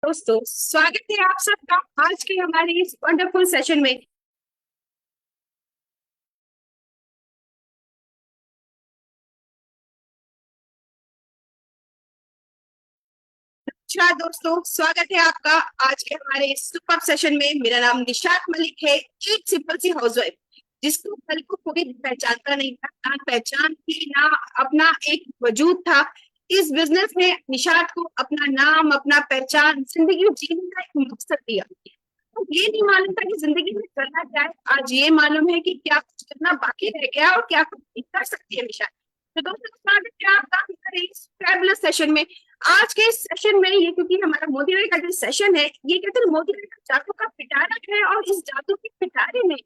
दोस्तों, स्वागत है आप सबका आज के हमारे इस वंडरफुल सेशन में। अच्छा दोस्तों, स्वागत है आपका आज के हमारे इस सुपर सेशन में। मेरा नाम निशात मलिक है, एक सिंपल सी हाउसवाइफ जिसको कल को कोई पहचानता नहीं था, ना पहचान थी ना अपना एक वजूद था। इस बिजनेस में निशात को अपना नाम, अपना पहचान, जिंदगी जीने का एक मकसद दिया। तो ये नहीं मालूम था कि जिंदगी में करना क्या है, आज ये मालूम है कि क्या कुछ करना बाकी रह गया और क्या कुछ कर सकती है निशा। तो दोस्तों, स्वागत है आपका हमारे इस फैबुलस सेशन में। आज के इस सेशन में ये, क्योंकि हमारा मोदी भाई का जो सेशन है, ये कहते हैं मोदी भाई का जादू का पिटारा है, और इस जादू के पिटारे में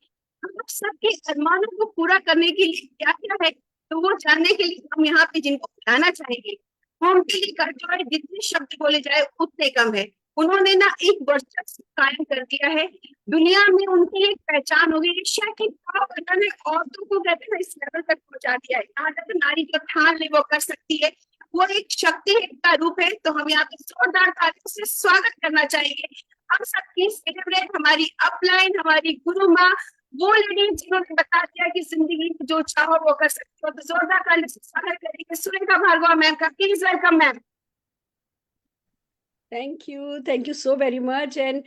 हम लोग सबके अरमानों को पूरा करने के लिए क्या क्या है, तो वो जानने के लिए हम यहाँ पे जिनको बुलाना चाहेंगे। होम डिलीवरी का जितने शब्द बोले जाए उतने कम है। उन्होंने ना एक वर्चस्व कायम कर दिया है दुनिया में, उनकी एक पहचान हो गई। एशिया की भाव ने औरतों को कहते हैं इस लेवल तक पहुंचा दिया है, यहाँ तक नारी जो ठान ले वो कर सकती है। वो एक शक्ति का रूप है। तो हम यहाँ पे जोरदार तालियों से स्वागत करना चाहेंगे हम सबकी सेलिब्रेट, हमारी अपलाइन, हमारी गुरु माँ, वो लेडी जिन्होंने बता दिया कि जिंदगी में जो चाहो वो कर सकते हो। तो जोरदार तालियों से स्वागत करेंगे सुरेखा भार्गव मैम का। Please welcome ma'am. Thank you so very much. And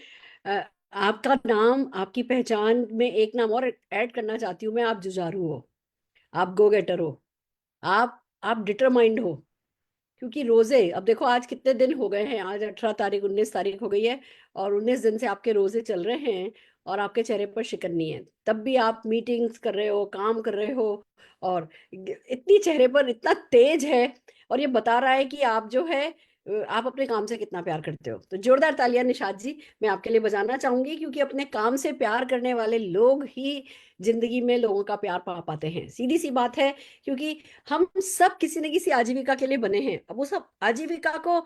आपका नाम, आपकी पहचान में एक नाम और ऐड करना चाहती हूँ मैं। आप जुझारू हो, आप गो गेटर हो, आप डिटरमाइंड हो। क्योंकि रोजे, अब देखो आज कितने दिन हो गए हैं, आज 18 तारीख, 19 तारीख हो गई है, और 19 दिन से आपके रोजे चल रहे हैं और आपके चेहरे पर शिकन नहीं है। तब भी आप मीटिंग्स कर रहे हो, काम कर रहे हो, और इतनी चेहरे पर इतना तेज है, और ये बता रहा है कि आप जो है आप अपने काम से कितना प्यार करते हो। तो जोरदार तालियां निशात जी मैं आपके लिए बजाना चाहूंगी, क्योंकि अपने काम से प्यार करने वाले लोग ही जिंदगी में लोगों का प्यार पा पाते हैं। सीधी सी बात है। क्योंकि हम सब किसी न किसी आजीविका के लिए बने हैं। अब वो सब आजीविका को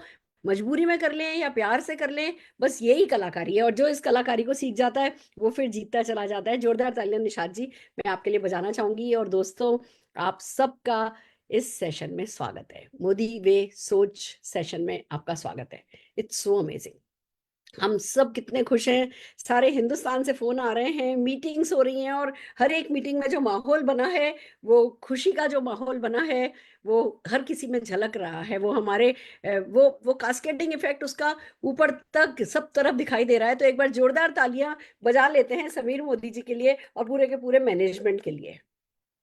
मजबूरी में कर लें या प्यार से कर लें, बस यही कलाकारी है। और जो इस कलाकारी को सीख जाता है वो फिर जीतता चला जाता है। जोरदार तालियां निशात जी मैं आपके लिए बजाना चाहूंगी। और दोस्तों, आप सबका इस सेशन में स्वागत है। मोदी वे सोच सेशन में आपका स्वागत है। It's so amazing. हम सब कितने खुश हैं। सारे हिंदुस्तान से फोन आ रहे हैं, मीटिंग्स हो रही हैं, और हर एक मीटिंग में जो माहौल बना है, वो खुशी का जो माहौल बना है, वो हर किसी में झलक रहा है। वो हमारे वो कास्केडिंग इफेक्ट उसका ऊपर तक सब तरफ दिखाई दे रहा है। तो एक बार जोरदार तालियां बजा लेते हैं समीर मोदी जी के लिए और पूरे के पूरे मैनेजमेंट के लिए।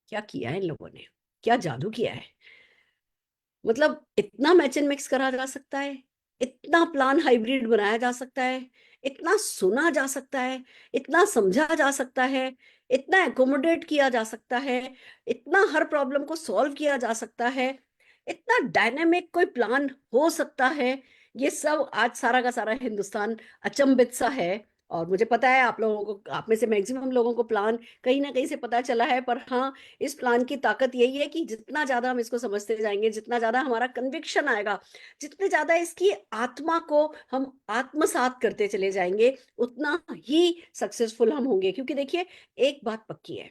क्या किया है इन लोगों ने, क्या जादू किया है। मतलब इतना मैच एंड मिक्स करा जा सकता है, इतना प्लान हाइब्रिड बनाया जा सकता है, इतना सुना जा सकता है, इतना समझा जा सकता है, इतना एकोमोडेट किया जा सकता है, इतना हर प्रॉब्लम को सॉल्व किया जा सकता है, इतना डायनेमिक कोई प्लान हो सकता है। ये सब आज सारा का सारा हिंदुस्तान अचंभित सा है। और मुझे पता है आप लोगों को, आप में से मैक्सिमम लोगों को प्लान कहीं ना कहीं से पता चला है। पर हाँ, इस प्लान की ताकत यही है कि जितना ज्यादा हम इसको समझते जाएंगे, जितना ज्यादा हमारा कन्विक्शन आएगा, जितने ज्यादा इसकी आत्मा को हम आत्मसात करते चले जाएंगे, उतना ही सक्सेसफुल हम होंगे। क्योंकि देखिए, एक बात पक्की है,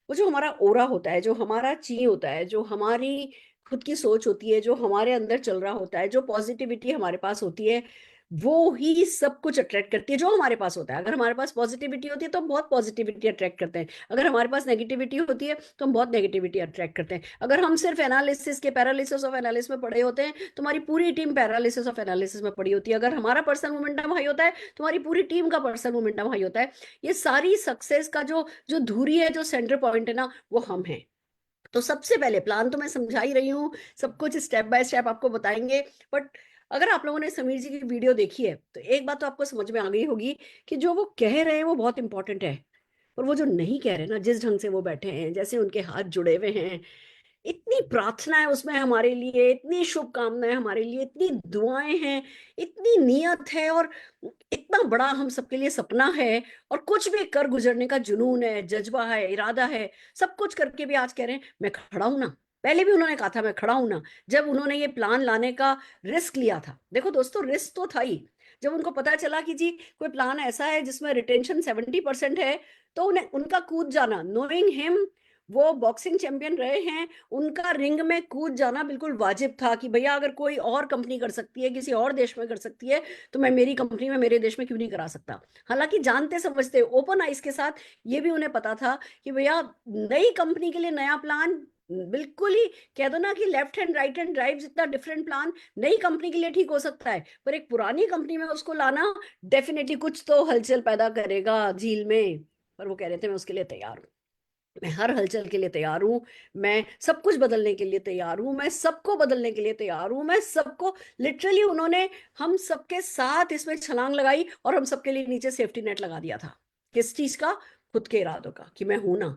वो जो हमारा ओरा होता है, जो हमारा ची होता है, जो हमारी खुद की सोच होती है, जो हमारे अंदर चल रहा होता है, जो पॉजिटिविटी हमारे पास होती है, वो ही सब कुछ अट्रैक्ट करती है जो हमारे पास होता है। अगर हमारे पास पॉजिटिविटी होती है तो हम बहुत पॉजिटिविटी अट्रैक्ट करते हैं। अगर हमारे पास नेगेटिविटी होती है तो हम बहुत नेगेटिविटी अट्रैक्ट करते हैं। अगर हम सिर्फ एनालिसिस के पैरालिसिस ऑफ एनालिसिस में पड़े होते हैं तो हमारी पूरी टीम पैरालिसिस ऑफ एनालिसिस में पड़ी होती है। अगर हमारा पर्सनल मोमेंटम हाई होता है तो हमारी पूरी टीम का पर्सनल मोमेंटम हाई होता है। ये सारी सक्सेस का जो जो धुरी है, जो सेंटर पॉइंट है ना, वो हम हैं। तो सबसे पहले प्लान तो मैं समझा ही रही हूँ, सब कुछ स्टेप बाय स्टेप आपको बताएंगे। बट अगर आप लोगों ने समीर जी की वीडियो देखी है तो एक बात तो आपको समझ में आ गई होगी कि जो वो कह रहे हैं वो बहुत इंपॉर्टेंट है। पर वो जो नहीं कह रहे ना, जिस ढंग से वो बैठे हैं, जैसे उनके हाथ जुड़े हुए हैं, इतनी प्रार्थना है उसमें हमारे लिए, इतनी शुभकामनाएं हमारे लिए, इतनी दुआएं हैं, इतनी नियत है, और इतना बड़ा हम सबके लिए सपना है, और कुछ भी कर गुजरने का जुनून है, जज्बा है, इरादा है। सब कुछ करके भी आज कह रहे हैं मैं खड़ा हूं ना। पहले भी उन्होंने कहा था मैं खड़ा हूं ना, जब उन्होंने ये प्लान लाने का रिस्क लिया था। देखो दोस्तों, रिस्क तो था ही। जब उनको पता चला कि जी कोई प्लान ऐसा है जिसमें रिटेंशन 70% है, तो उन्हें उनका कूद जाना, नोइंग हिम, वो बॉक्सिंग चैंपियन रहे हैं, उनका रिंग में कूद जाना बिल्कुल वाजिब था कि भैया अगर कोई और कंपनी कर सकती है, किसी और देश में कर सकती है, तो मैं मेरी कंपनी में, मेरे देश में क्यों नहीं करा सकता। हालांकि जानते समझते ओपन आइज के साथ, ये भी उन्हें पता था कि भैया नई कंपनी के लिए नया प्लान, बिल्कुल ही कह दो ना कि left hand right hand drive जितना डिफरेंट प्लान नई कंपनी के लिए ठीक हो सकता है, पर एक पुरानी कंपनी में उसको लाना डेफिनेटली कुछ तो हलचल पैदा करेगा झील में। पर वो कह रहे थे मैं उसके लिए तैयार हूँ, मैं हर हलचल के लिए तैयार हूँ, मैं सब कुछ बदलने के लिए तैयार हूँ, मैं सबको बदलने के लिए तैयार हूँ, मैं सबको, लिटरली उन्होंने हम सबके साथ इसमें छलांग लगाई और हम सबके लिए नीचे सेफ्टी नेट लगा दिया था। किस चीज का? खुद के इरादों का, कि मैं हूं ना,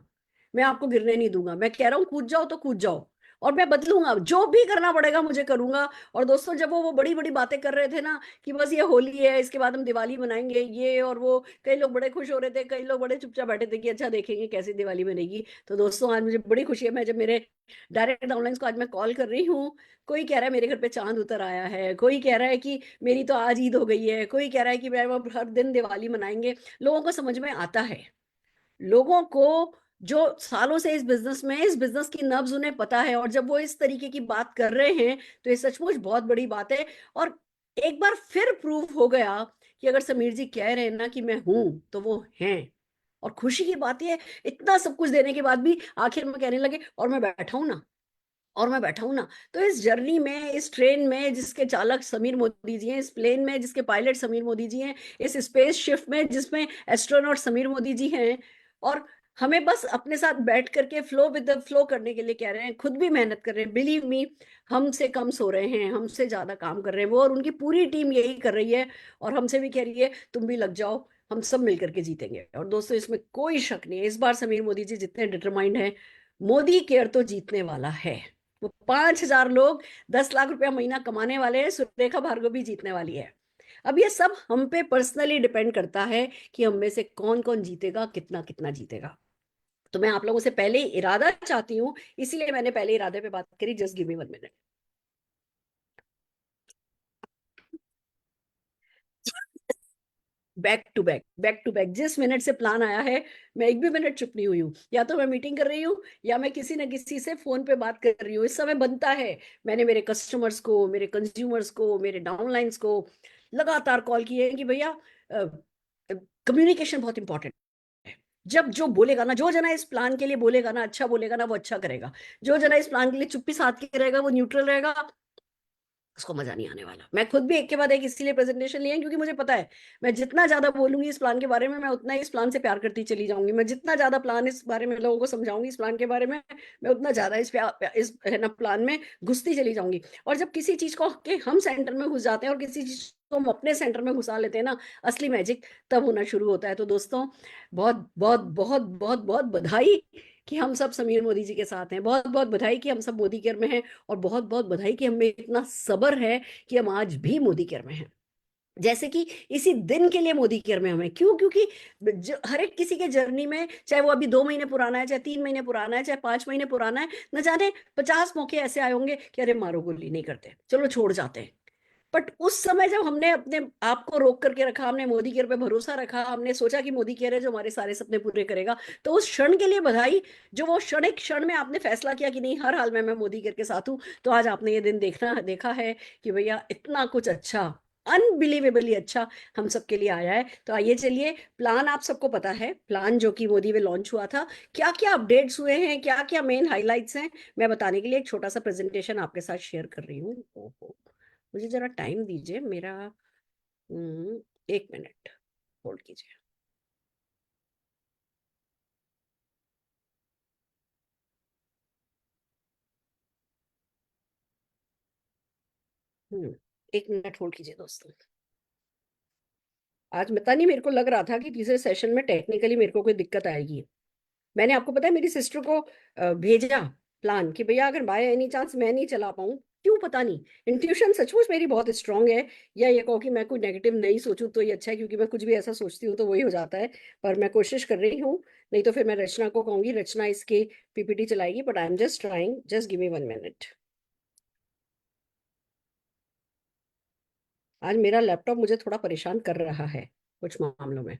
मैं आपको गिरने नहीं दूंगा, मैं कह रहा हूँ कूद जाओ तो कूद जाओ, और मैं बदलूंगा, जो भी करना पड़ेगा मुझे करूंगा। और दोस्तों जब वो बड़ी बड़ी बातें कर रहे थे ना कि बस ये होली है, इसके बाद हम दिवाली मनाएंगे ये और वो, कई लोग बड़े खुश हो रहे थे, कई लोग बड़े चुपचाप बैठे थे कि अच्छा देखेंगे कैसी दिवाली बनेगी। तो दोस्तों आज मुझे बड़ी खुशी है, मैं जब मेरे डायरेक्ट डाउनलाइन को आज मैं कॉल कर रही हूँ, कोई कह रहा है मेरे घर पे चांद उतर आया है, कोई कह रहा है कि मेरी तो आज ईद हो गई है, कोई कह रहा है कि मैं अब हर दिन दिवाली मनाएंगे। लोगों को समझ में आता है, लोगों को जो सालों से इस बिजनेस की नब्ज उन्हें पता है, और जब वो इस तरीके की बात कर रहे हैं तो ये सचमुच बहुत बड़ी बात है। और एक बार फिर प्रूव हो गया कि अगर समीर जी कह रहे हैं ना कि मैं हूं, तो वो हैं। और खुशी की बात ये, इतना सब कुछ देने के बाद भी आखिर में कहने लगे और मैं बैठा हूं ना, और मैं बैठा हूं ना। तो इस जर्नी में, इस ट्रेन में जिसके चालक समीर मोदी जी हैं, इस प्लेन में जिसके पायलट समीर मोदी जी हैं, इस स्पेस शिफ्ट में जिसमें एस्ट्रोनॉट समीर मोदी जी हैं, और हमें बस अपने साथ बैठ करके फ्लो विद द फ्लो करने के लिए कह रहे हैं, खुद भी मेहनत कर रहे हैं, बिलीव मी, हमसे कम सो रहे हैं, हमसे ज्यादा काम कर रहे हैं वो, और उनकी पूरी टीम यही कर रही है, और हमसे भी कह रही है तुम भी लग जाओ, हम सब मिलकर के जीतेंगे। और दोस्तों इसमें कोई शक नहीं है, इस बार समीर मोदी जी जितने डिटरमाइंड है, मोदी केयर तो जीतने वाला है। वो 5,000 लोग 10 लाख रुपया महीना कमाने वाले हैं, सुरेखा भार्गव भी जीतने वाली है। अब ये सब हम पे पर्सनली डिपेंड करता है कि हम में से कौन कौन जीतेगा, कितना कितना जीतेगा। तो मैं आप लोगों से पहले ही इरादा चाहती हूँ, इसीलिए मैंने पहले इरादे पे बात करी। Just give me 1 minute. Back to back जिस मिनट से प्लान आया है, मैं एक भी मिनट चुप नहीं हुई हूँ, या तो मैं मीटिंग कर रही हूँ या मैं किसी ना किसी से फोन पे बात कर रही हूँ, इस समय बनता है। मैंने मेरे कस्टमर्स को, मेरे कंज्यूमर्स को, मेरे डाउनलाइंस को लगातार कॉल किए हैं कि भैया कम्युनिकेशन बहुत इंपॉर्टेंट है। जब जो बोलेगा ना, जो जना इस प्लान के लिए बोलेगा ना, अच्छा बोलेगा ना, वो अच्छा करेगा। जो जना इस प्लान के लिए चुप्पी साध के रहेगा, वो न्यूट्रल रहेगा, उसको मजा नहीं आने वाला। मैं खुद भी एक के बाद एक इसीलिए प्रेजेंटेशन लिए हैं, क्योंकि मुझे पता है मैं जितना ज्यादा बोलूंगी इस प्लान के बारे में, मैं उतना ही इस प्लान से प्यार करती चली जाऊंगी। मैं जितना ज्यादा प्लान इस बारे में लोगों को समझाऊंगी इस प्लान के बारे में, मैं उतना ज्यादा इस है ना प्लान में घुसती चली जाऊंगी। और जब किसी चीज को के हम सेंटर में घुस जाते हैं और किसी चीज को हम अपने सेंटर में घुसा लेते हैं ना, असली मैजिक तब होना शुरू होता है। तो दोस्तों बहुत बहुत बहुत बहुत बहुत बधाई कि हम सब समीर मोदी जी के साथ हैं, बहुत बहुत बधाई कि हम सब मोदी केयर में हैं, और बहुत बहुत बधाई कि हमें इतना सब्र है कि हम आज भी मोदी केयर में हैं। जैसे कि इसी दिन के लिए मोदी केयर में हमें क्यों, क्योंकि हर एक किसी के जर्नी में, चाहे वो अभी 2 महीने पुराना है, चाहे 3 महीने पुराना है, चाहे 5 महीने पुराना है, न जाने 50 मौके ऐसे आए होंगे कि अरे मारो गोली नहीं करते, चलो छोड़ जाते हैं। बट उस समय जब हमने अपने आप को रोक करके रखा, हमने मोदी केयर पे भरोसा रखा, हमने सोचा कि मोदी केयर है जो हमारे सारे सपने पूरे करेगा, तो उस क्षण के लिए बधाई। जो वो क्षण, एक क्षण में आपने फैसला किया कि नहीं, हर हाल में मैं मोदी केयर के साथ हूं, तो आज आपने ये दिन देखा है कि भैया इतना कुछ अच्छा, अनबिलीवेबली अच्छा हम सबके लिए आया है। तो आइए चलिए, प्लान आप सबको पता है, प्लान जो कि मोदी में लॉन्च हुआ था, क्या क्या अपडेट्स हुए हैं, क्या क्या मेन हाइलाइट्स हैं, मैं बताने के लिए एक छोटा सा प्रेजेंटेशन आपके साथ शेयर कर रही हूँ। ओहो, मुझे जरा टाइम दीजिए मेरा, 1 मिनट होल्ड कीजिए। हम्म 1 मिनट होल्ड कीजिए दोस्तों। आज पता नहीं, मेरे को लग रहा था कि तीसरे सेशन में टेक्निकली मेरे को कोई दिक्कत आएगी। मैंने आपको पता है मेरी सिस्टर को भेजा प्लान कि भैया अगर बाय एनी चांस मैं नहीं चला पाऊँ, क्यों पता नहीं, इंट्यूशन सचमुच मेरी बहुत स्ट्रांग है, या ये कहो कि मैं कोई नेगेटिव नहीं सोचूं तो ये अच्छा है, क्योंकि मैं कुछ भी ऐसा सोचती हूँ तो वही हो जाता है। पर मैं कोशिश कर रही हूँ, नहीं तो फिर मैं रचना को कहूंगी, रचना इसकी पीपीटी चलाएगी, but I am just trying, just give me 1 minute. आज मेरा लैपटॉप मुझे थोड़ा परेशान कर रहा है कुछ मामलों में।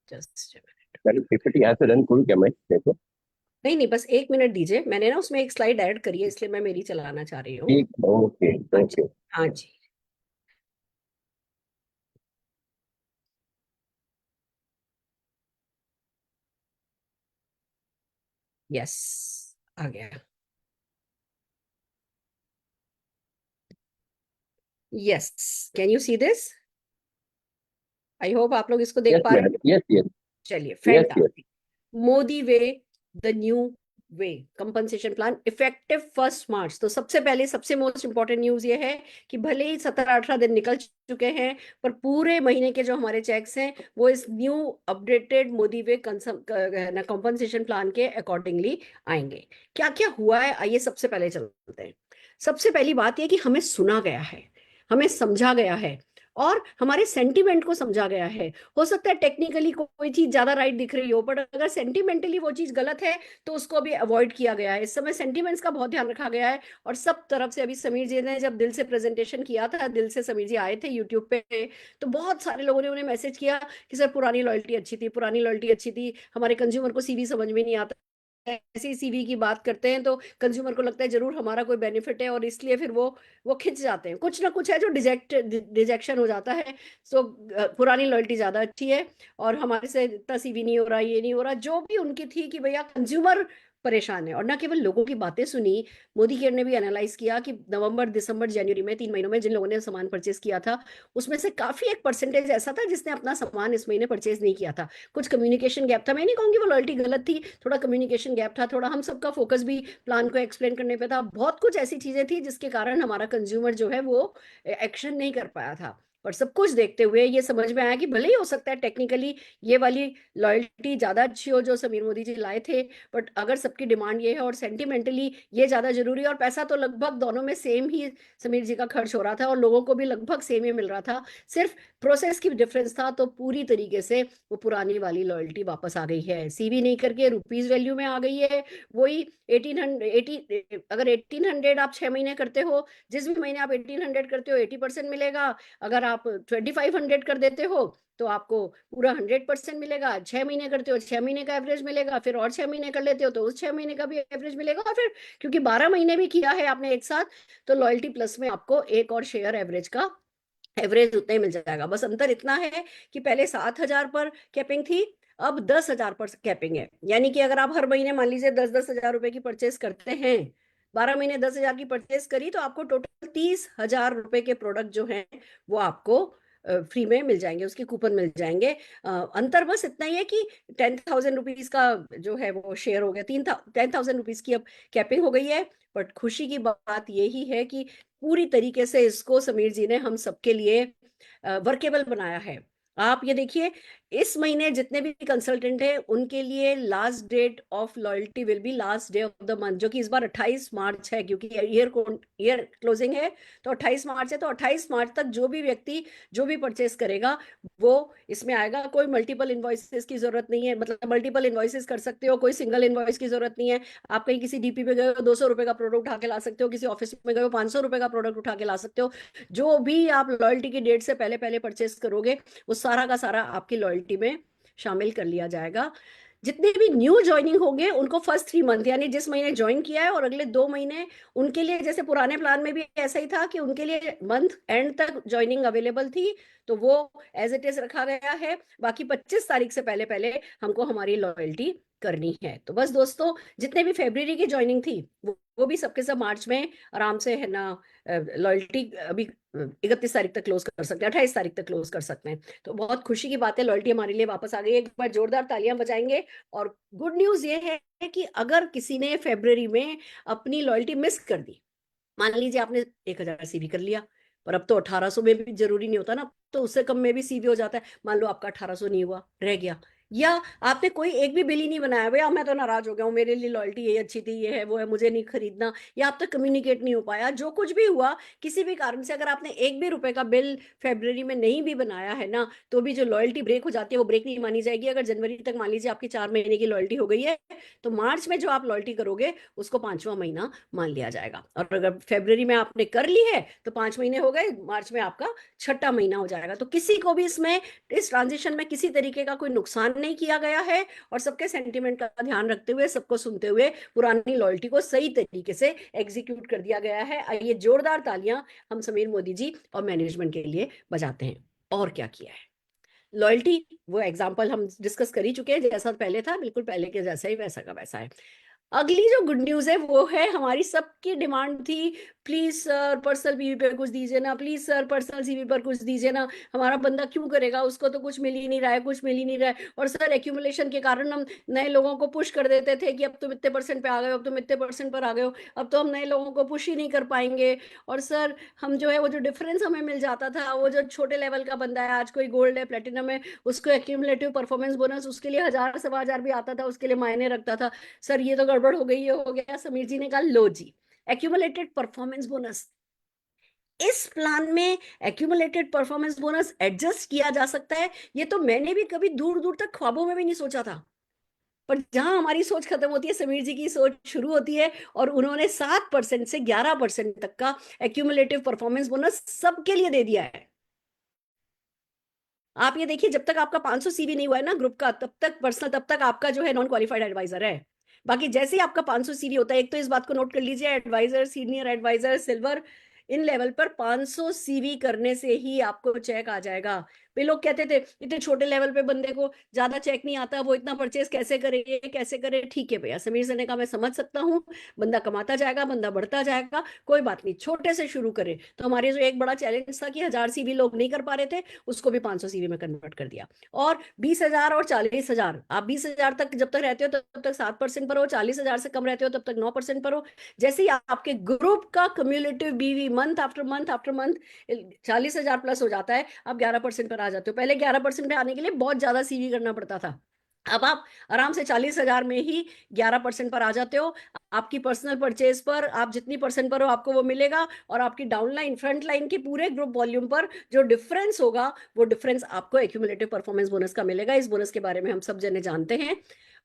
जस्ट पहले पीपीटी यहाँ से रन करूँ क्या मैं? देखो। नहीं नहीं, बस 1 मिनट दीजिए, मैंने ना उसमें एक स्लाइड ऐड करी है, इसलिए मैं मेरी चलाना चाह रही हूँ। ठीक, ओके हाँ जी, ओके। हाँ जी, यस, आ गया। Yes, can you see this? I hope आप लोग इसको देख यस पा रहे मैडम, हैं। Yes yes. चलिए, yes yes. Fantastic. Modi way, the new way compensation plan effective 1 March. तो सबसे पहले सबसे मोस्ट इंपॉर्टेंट न्यूज ये है कि भले ही 17-18 दिन निकल चुके हैं, पर पूरे महीने के जो हमारे चेक्स हैं वो इस न्यू अपडेटेड मोदी वे कंपनसेशन प्लान के अकॉर्डिंगली आएंगे। क्या क्या हुआ है, आइए सबसे पहले चलते हैं। सबसे पहली बात यह कि हमें सुना गया है, हमें समझा गया है, और हमारे सेंटिमेंट को समझा गया है। हो सकता है टेक्निकली कोई चीज ज्यादा राइट दिख रही हो, बट अगर सेंटिमेंटली वो चीज गलत है तो उसको भी अवॉइड किया गया है। इस समय सेंटिमेंट्स का बहुत ध्यान रखा गया है, और सब तरफ से, अभी समीर जी ने जब दिल से प्रेजेंटेशन किया था, दिल से समीर जी आए थे यूट्यूब पे, तो बहुत सारे लोगों ने उन्हें मैसेज किया कि सर पुरानी लॉयल्टी अच्छी थी, पुरानी लॉयल्टी अच्छी थी, हमारे कंज्यूमर को सीवी समझ में नहीं आता, ऐसी सीवी की बात करते हैं तो कंज्यूमर को लगता है जरूर हमारा कोई बेनिफिट है, और इसलिए फिर वो खिंच जाते हैं। कुछ ना कुछ है जो डिजेक्शन हो जाता है। सो पुरानी लॉयल्टी ज्यादा अच्छी है, और हमारे से इतना सीवी नहीं हो रहा, ये नहीं हो रहा, जो भी उनकी थी कि भैया कंज्यूमर परेशान है। और ना केवल लोगों की बातें सुनी, मोदी केयर ने भी एनालाइज किया कि नवंबर दिसंबर जनवरी में 3 महीनों में जिन लोगों ने सामान परचेज किया था, उसमें से काफी एक परसेंटेज ऐसा था जिसने अपना सामान इस महीने परचेज नहीं किया था। कुछ कम्युनिकेशन गैप था, मैं नहीं कहूंगी वो लॉयल्टी गलत थी, थोड़ा कम्युनिकेशन गैप था, थोड़ा हम सबका फोकस भी प्लान को एक्सप्लेन करने पे था, बहुत कुछ ऐसी चीजें थी जिसके कारण हमारा कंज्यूमर जो है वो एक्शन नहीं कर पाया था। और सब कुछ देखते हुए ये समझ में आया कि भले ही हो सकता है टेक्निकली ये वाली लॉयल्टी ज्यादा अच्छी हो जो समीर मोदी जी लाए थे, बट अगर सबकी डिमांड ये है और सेंटिमेंटली ये ज्यादा जरूरी है, और पैसा तो लगभग दोनों में सेम ही समीर जी का खर्च हो रहा था, और लोगों को भी लगभग सेम ही मिल रहा था, सिर्फ प्रोसेस की डिफरेंस था, तो पूरी तरीके से वो पुरानी वाली लॉयल्टी वापस आ गई है, सीवी नहीं करके रुपीज वैल्यू में आ गई है। वही 1880, अगर 1800 आप 6 महीने करते हो, जिस भी महीने आप 1800 करते हो 80% मिलेगा। अगर आप 2500 कर देते हो तो आपको पूरा 100% मिलेगा। 6 महीने करते हो 6 महीने का एवरेज मिलेगा, फिर और 6 महीने कर लेते हो तो उस 6 महीने का भी एवरेज मिलेगा, और फिर क्योंकि 12 महीने भी किया है आपने एक साथ, तो लॉयल्टी प्लस में आपको एक और शेयर एवरेज का एवरेज उतना ही मिल जाएगा। बस अंतर इतना है कि पहले 7,000 पर कैपिंग थी, अब 10,000 पर कैपिंग है। यानी कि अगर आप हर महीने मान लीजिए 10-10 हजार रुपए की परचेस करते हैं, 12 महीने 10,000 की परचेस करी, तो आपको टोटल 30,000 रुपए के प्रोडक्ट जो हैं वो आपको फ्री में मिल जाएंगे, उसके कूपन मिल जाएंगे। अंतर बस इतना ही है कि 10,000 रुपीज का जो है वो शेयर हो गया, 10,000 रुपीज की अब कैपिंग हो गई है। बट खुशी की बात यही है कि पूरी तरीके से इसको समीर जी ने हम सबके लिए वर्केबल बनाया है। आप ये देखिए, इस महीने जितने भी कंसल्टेंट हैं उनके लिए last date of loyalty will be last day of the month, जो कि इस बार 28 मार्च है, क्योंकि ईयर क्लोजिंग है तो 28 मार्च है। तो 28 मार्च तक जो भी व्यक्ति जो भी परचेस करेगा वो इसमें आएगा। कोई मल्टीपल इन्वॉइसेस की जरूरत नहीं है, मतलब मल्टीपल इन्वॉइसेस कर सकते हो, कोई सिंगल इन्वॉइस की जरूरत नहीं है। आप कहीं किसी डीपी पे गए हो 200 रुपए का प्रोडक्ट उठा के ला सकते हो, किसी ऑफिस में गए हो 500 रुपए का प्रोडक्ट उठा के ला सकते हो। जो भी आप लॉयल्टी की डेट से पहले पहले परचेस करोगे वो सारा का सारा आपकी लॉयल्टी में शामिल कर लिया जाएगा। जितने भी न्यू ज्वाइनिंग होंगे उनको फर्स्ट 3 मंथ, यानी जिस महीने ज्वाइन किया है और अगले 2 महीने, उनके लिए जैसे पुराने प्लान में भी ऐसा ही था कि उनके लिए मंथ एंड तक ज्वाइनिंग अवेलेबल थी, तो वो एज इट इज रखा गया है। बाकी 25 तारीख से पहले पहले हमको हमारी लॉयल्टी करनी है। तो बस दोस्तों, जितने भी फेब्रुवरी की ज्वाइनिंग थी वो भी सबके सब मार्च में आराम से है ना, लॉयल्टी अभी 31 तारीख तक क्लोज कर सकते हैं, 28 तारीख तक क्लोज कर सकते हैं। तो बहुत खुशी की बात है, लॉयल्टी हमारे लिए वापस आ गई है। एक बार जोरदार तालियां बजाएंगे। और गुड न्यूज ये है कि अगर किसी ने फेब्रुवरी में अपनी लॉयल्टी मिस कर दी, मान लीजिए आपने 1,000 सीवी कर लिया, पर अब तो 1,800 में भी जरूरी नहीं होता ना, तो उससे कम में भी सीवी हो जाता है। मान लो आपका 1,800 नहीं हुआ, रह गया, या आपने कोई एक भी बिल ही नहीं बनाया, भैया मैं तो नाराज हो गया हूँ, मेरे लिए लॉयल्टी ये अच्छी थी, ये है वो है, मुझे नहीं खरीदना, या आप तक कम्युनिकेट नहीं हो पाया, जो कुछ भी हुआ किसी भी कारण से, अगर आपने एक भी रुपए का बिल फेब्रुवरी में नहीं भी बनाया है ना, तो भी जो लॉयल्टी ब्रेक हो जाती है वो ब्रेक नहीं मानी जाएगी। अगर जनवरी तक मान लीजिए आपकी 4 महीने की लॉयल्टी हो गई है, तो मार्च में जो आप लॉयल्टी करोगे उसको 5वां महीना मान लिया जाएगा। और अगर फेब्रुवरी में आपने कर ली है तो 5 महीने हो गए, मार्च में आपका 6ठा महीना हो जाएगा। तो किसी को भी इसमें, इस ट्रांजिशन में किसी तरीके का कोई नुकसान नहीं किया गया है, और सबके सेंटिमेंट का ध्यान रखते हुए, सबको सुनते हुए पुरानी लॉयल्टी को सही तरीके से एग्जीक्यूट कर दिया गया है। आइए जोरदार तालियां हम समीर मोदी जी और मैनेजमेंट के लिए बजाते हैं। और क्या किया है लॉयल्टी, वो एग्जाम्पल हम डिस्कस कर ही चुके हैं, जैसा पहले था बिल्कुल पहले के जैसा ही वैसा का वैसा है। अगली जो गुड न्यूज है वो है, हमारी सबकी डिमांड थी, प्लीज सर पर्सनल बीवी पे कुछ दीजिए ना, प्लीज सर पर्सनल सीवी पर कुछ दीजिए ना, हमारा बंदा क्यों करेगा, उसको तो कुछ मिल ही नहीं रहा है, कुछ मिल ही नहीं रहा है। और सर एक्यूमुलेशन के कारण हम नए लोगों को पुश कर देते थे कि अब तुम इतने परसेंट पे आ गए हो, अब तुम इतने परसेंट पर आ गए हो, अब तो हम नए लोगों को पुश ही नहीं कर पाएंगे। और सर हम जो है वो जो डिफरेंस हमें मिल जाता था, वो जो छोटे लेवल का बंदा है, आज कोई गोल्ड है प्लेटिनम है, उसको एक्यूमुलेटिव परफॉर्मेंस बोनस उसके लिए 1000 सवा 1000 भी आता था, उसके लिए मायने रखता था। सर ये तो गड़बड़ हो गई, ये हो गया। समीर जी ने कहा लो जी, एक्यूमुलेटेड परफॉर्मेंस बोनस, इस प्लान में एक्यूमुलेटेड परफॉर्मेंस बोनस एडजस्ट किया जा सकता है। ये तो मैंने भी कभी दूर दूर तक ख्वाबों में भी नहीं सोचा था। पर जहां हमारी सोच खत्म होती है, समीर जी की सोच शुरू होती है, और उन्होंने 7% से 11% तक का एक्यूमुलेटिव परफॉर्मेंस बोनस सबके लिए दे दिया है। आप ये देखिए, जब तक आपका 500 सीवी नहीं हुआ है ना ग्रुप का, तब तक पर्सनल, तब तक आपका जो है नॉन क्वालिफाइड एडवाइजर है। बाकी जैसे ही आपका 500 सीवी होता है, एक तो इस बात को नोट कर लीजिए, adviser, senior adviser, silver, in level पर 500 सीवी करने से ही आपको चेक आ जाएगा। वे लोग कहते थे इतने छोटे लेवल पे बंदे को ज्यादा चेक नहीं आता, वो इतना परचेज कैसे करे, ये कैसे करे। ठीक है भैया, समीर सर ने कहा मैं समझ सकता हूँ, बंदा कमाता जाएगा, बंदा बढ़ता जाएगा, कोई बात नहीं, छोटे से शुरू करे। तो हमारे जो एक बड़ा चैलेंज था कि 1000 सीवी लोग नहीं कर पा रहे थे, उसको भी 500 सीवी में कन्वर्ट कर दिया। और 20,000 और 40,000, आप 20,000 तक जब तक रहते हो तब तक 7% पर हो, 40,000 से कम रहते हो तब तक 9% पर हो। जैसे ही आपके ग्रुप का क्यूमुलेटिव बीवी month after month after month 40,000 plus हो जाता है, आप 11% पर आ जाते हो। पहले 11% पे आने के लिए बहुत ज्यादा सीवी करना पड़ता था, अब आप आराम से 40,000 में ही 11% पर आ जाते हो। आपकी पर्सनल परचेज पर आप जितनी परसेंट पर हो आपको वो मिलेगा, और आपकी डाउनलाइन फ्रंट लाइन के पूरे ग्रुप वॉल्यूम पर जो डिफरेंस होगा, वो डिफरेंस आपको एक्यूमुलेटिव परफॉर्मेंस बोनस का मिलेगा। इस बोनस के बारे में हम सब जने जानते हैं,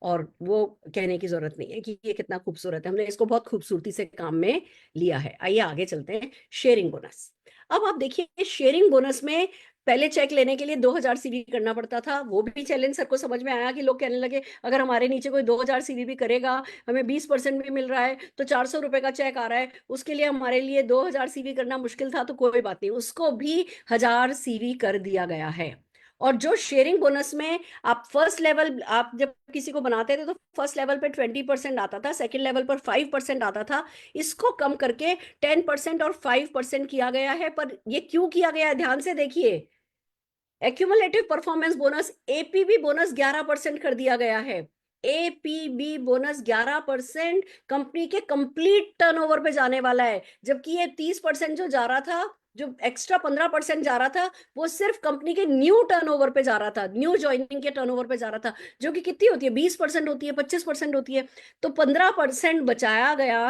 और वो कहने की जरूरत नहीं है कि ये कितना खूबसूरत है, हमने इसको बहुत खूबसूरती से काम में लिया है। आइए आगे चलते हैं, शेयरिंग बोनस। अब आप देखिए, शेयरिंग बोनस में पहले चेक लेने के लिए 2000 सीवी करना पड़ता था। वो भी चैलेंज सर को समझ में आया कि लोग कहने लगे अगर हमारे नीचे कोई 2000 सीवी भी करेगा, हमें 20% भी मिल रहा है, तो 400 रुपए का चेक आ रहा है, उसके लिए हमारे लिए 2000 सीवी करना मुश्किल था। तो कोई बात नहीं, उसको भी 1000 सीवी कर दिया गया है। और जो शेयरिंग बोनस में आप फर्स्ट लेवल, आप जब किसी को बनाते थे तो फर्स्ट लेवल पे 20% आता था, सेकंड लेवल पर 5% आता था, इसको कम करके 10% और 5% किया गया है। पर ये क्यों किया गया है, ध्यान से देखिए, accumulative performance bonus, APB bonus 11% कर दिया गया है। एपीबी बोनस 11% कंपनी के कंप्लीट टर्नओवर पे जाने वाला है, जबकि ये 30% जो जा रहा था, जो एक्स्ट्रा 15% जा रहा था, वो सिर्फ कंपनी के न्यू टर्नओवर पे जा रहा था, न्यू ज्वाइनिंग के टर्नओवर पे जा रहा था, जो कि कितनी होती है, 20% होती है, 25% होती है। तो 15% बचाया गया,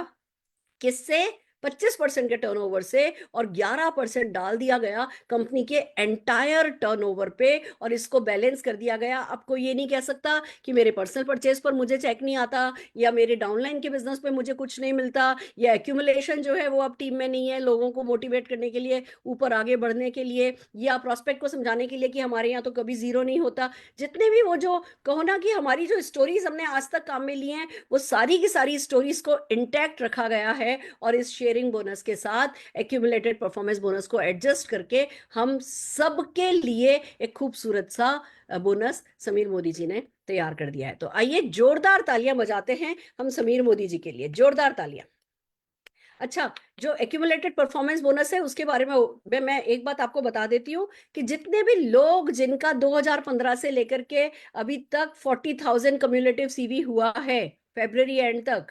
किससे, 25% के टर्नओवर से, और 11% डाल दिया गया कंपनी के एंटायर टर्नओवर पे, और इसको बैलेंस कर दिया गया। आपको ये नहीं कह सकता कि मेरे पर्सनल परचेज पर मुझे चेक नहीं आता, या मेरे डाउनलाइन के बिजनेस पे मुझे कुछ नहीं मिलता, या एक्यूमुलेशन जो है वो अब टीम में नहीं है लोगों को मोटिवेट करने के लिए, ऊपर आगे बढ़ने के लिए, या प्रोस्पेक्ट को समझाने के लिए कि हमारे यहाँ तो कभी जीरो नहीं होता। जितने भी वो जो कहो ना कि हमारी जो स्टोरीज हमने आज तक काम में ली हैं, वो सारी की सारी स्टोरीज को इंटैक्ट रखा गया है। और इस शेयरिंग बोनस के साथ एक्यूमुलेटेड परफॉर्मेंस बोनस को एडजस्ट करके हम सबके लिए एक खूबसूरत सा बोनस समीर मोदी जी ने तैयार कर दिया है। तो आइए जोरदार तालियां बजाते हैं हम समीर मोदी जी के लिए, जोरदार तालियां। अच्छा, जो एक्यूमुलेटेड परफॉर्मेंस बोनस है उसके बारे में मैं एक बात आपको बता देती हूँ कि जितने भी लोग जिनका 2015 से लेकर के अभी तक 40,000 कम्युलेटिव सीवी हुआ है फरवरी एंड तक,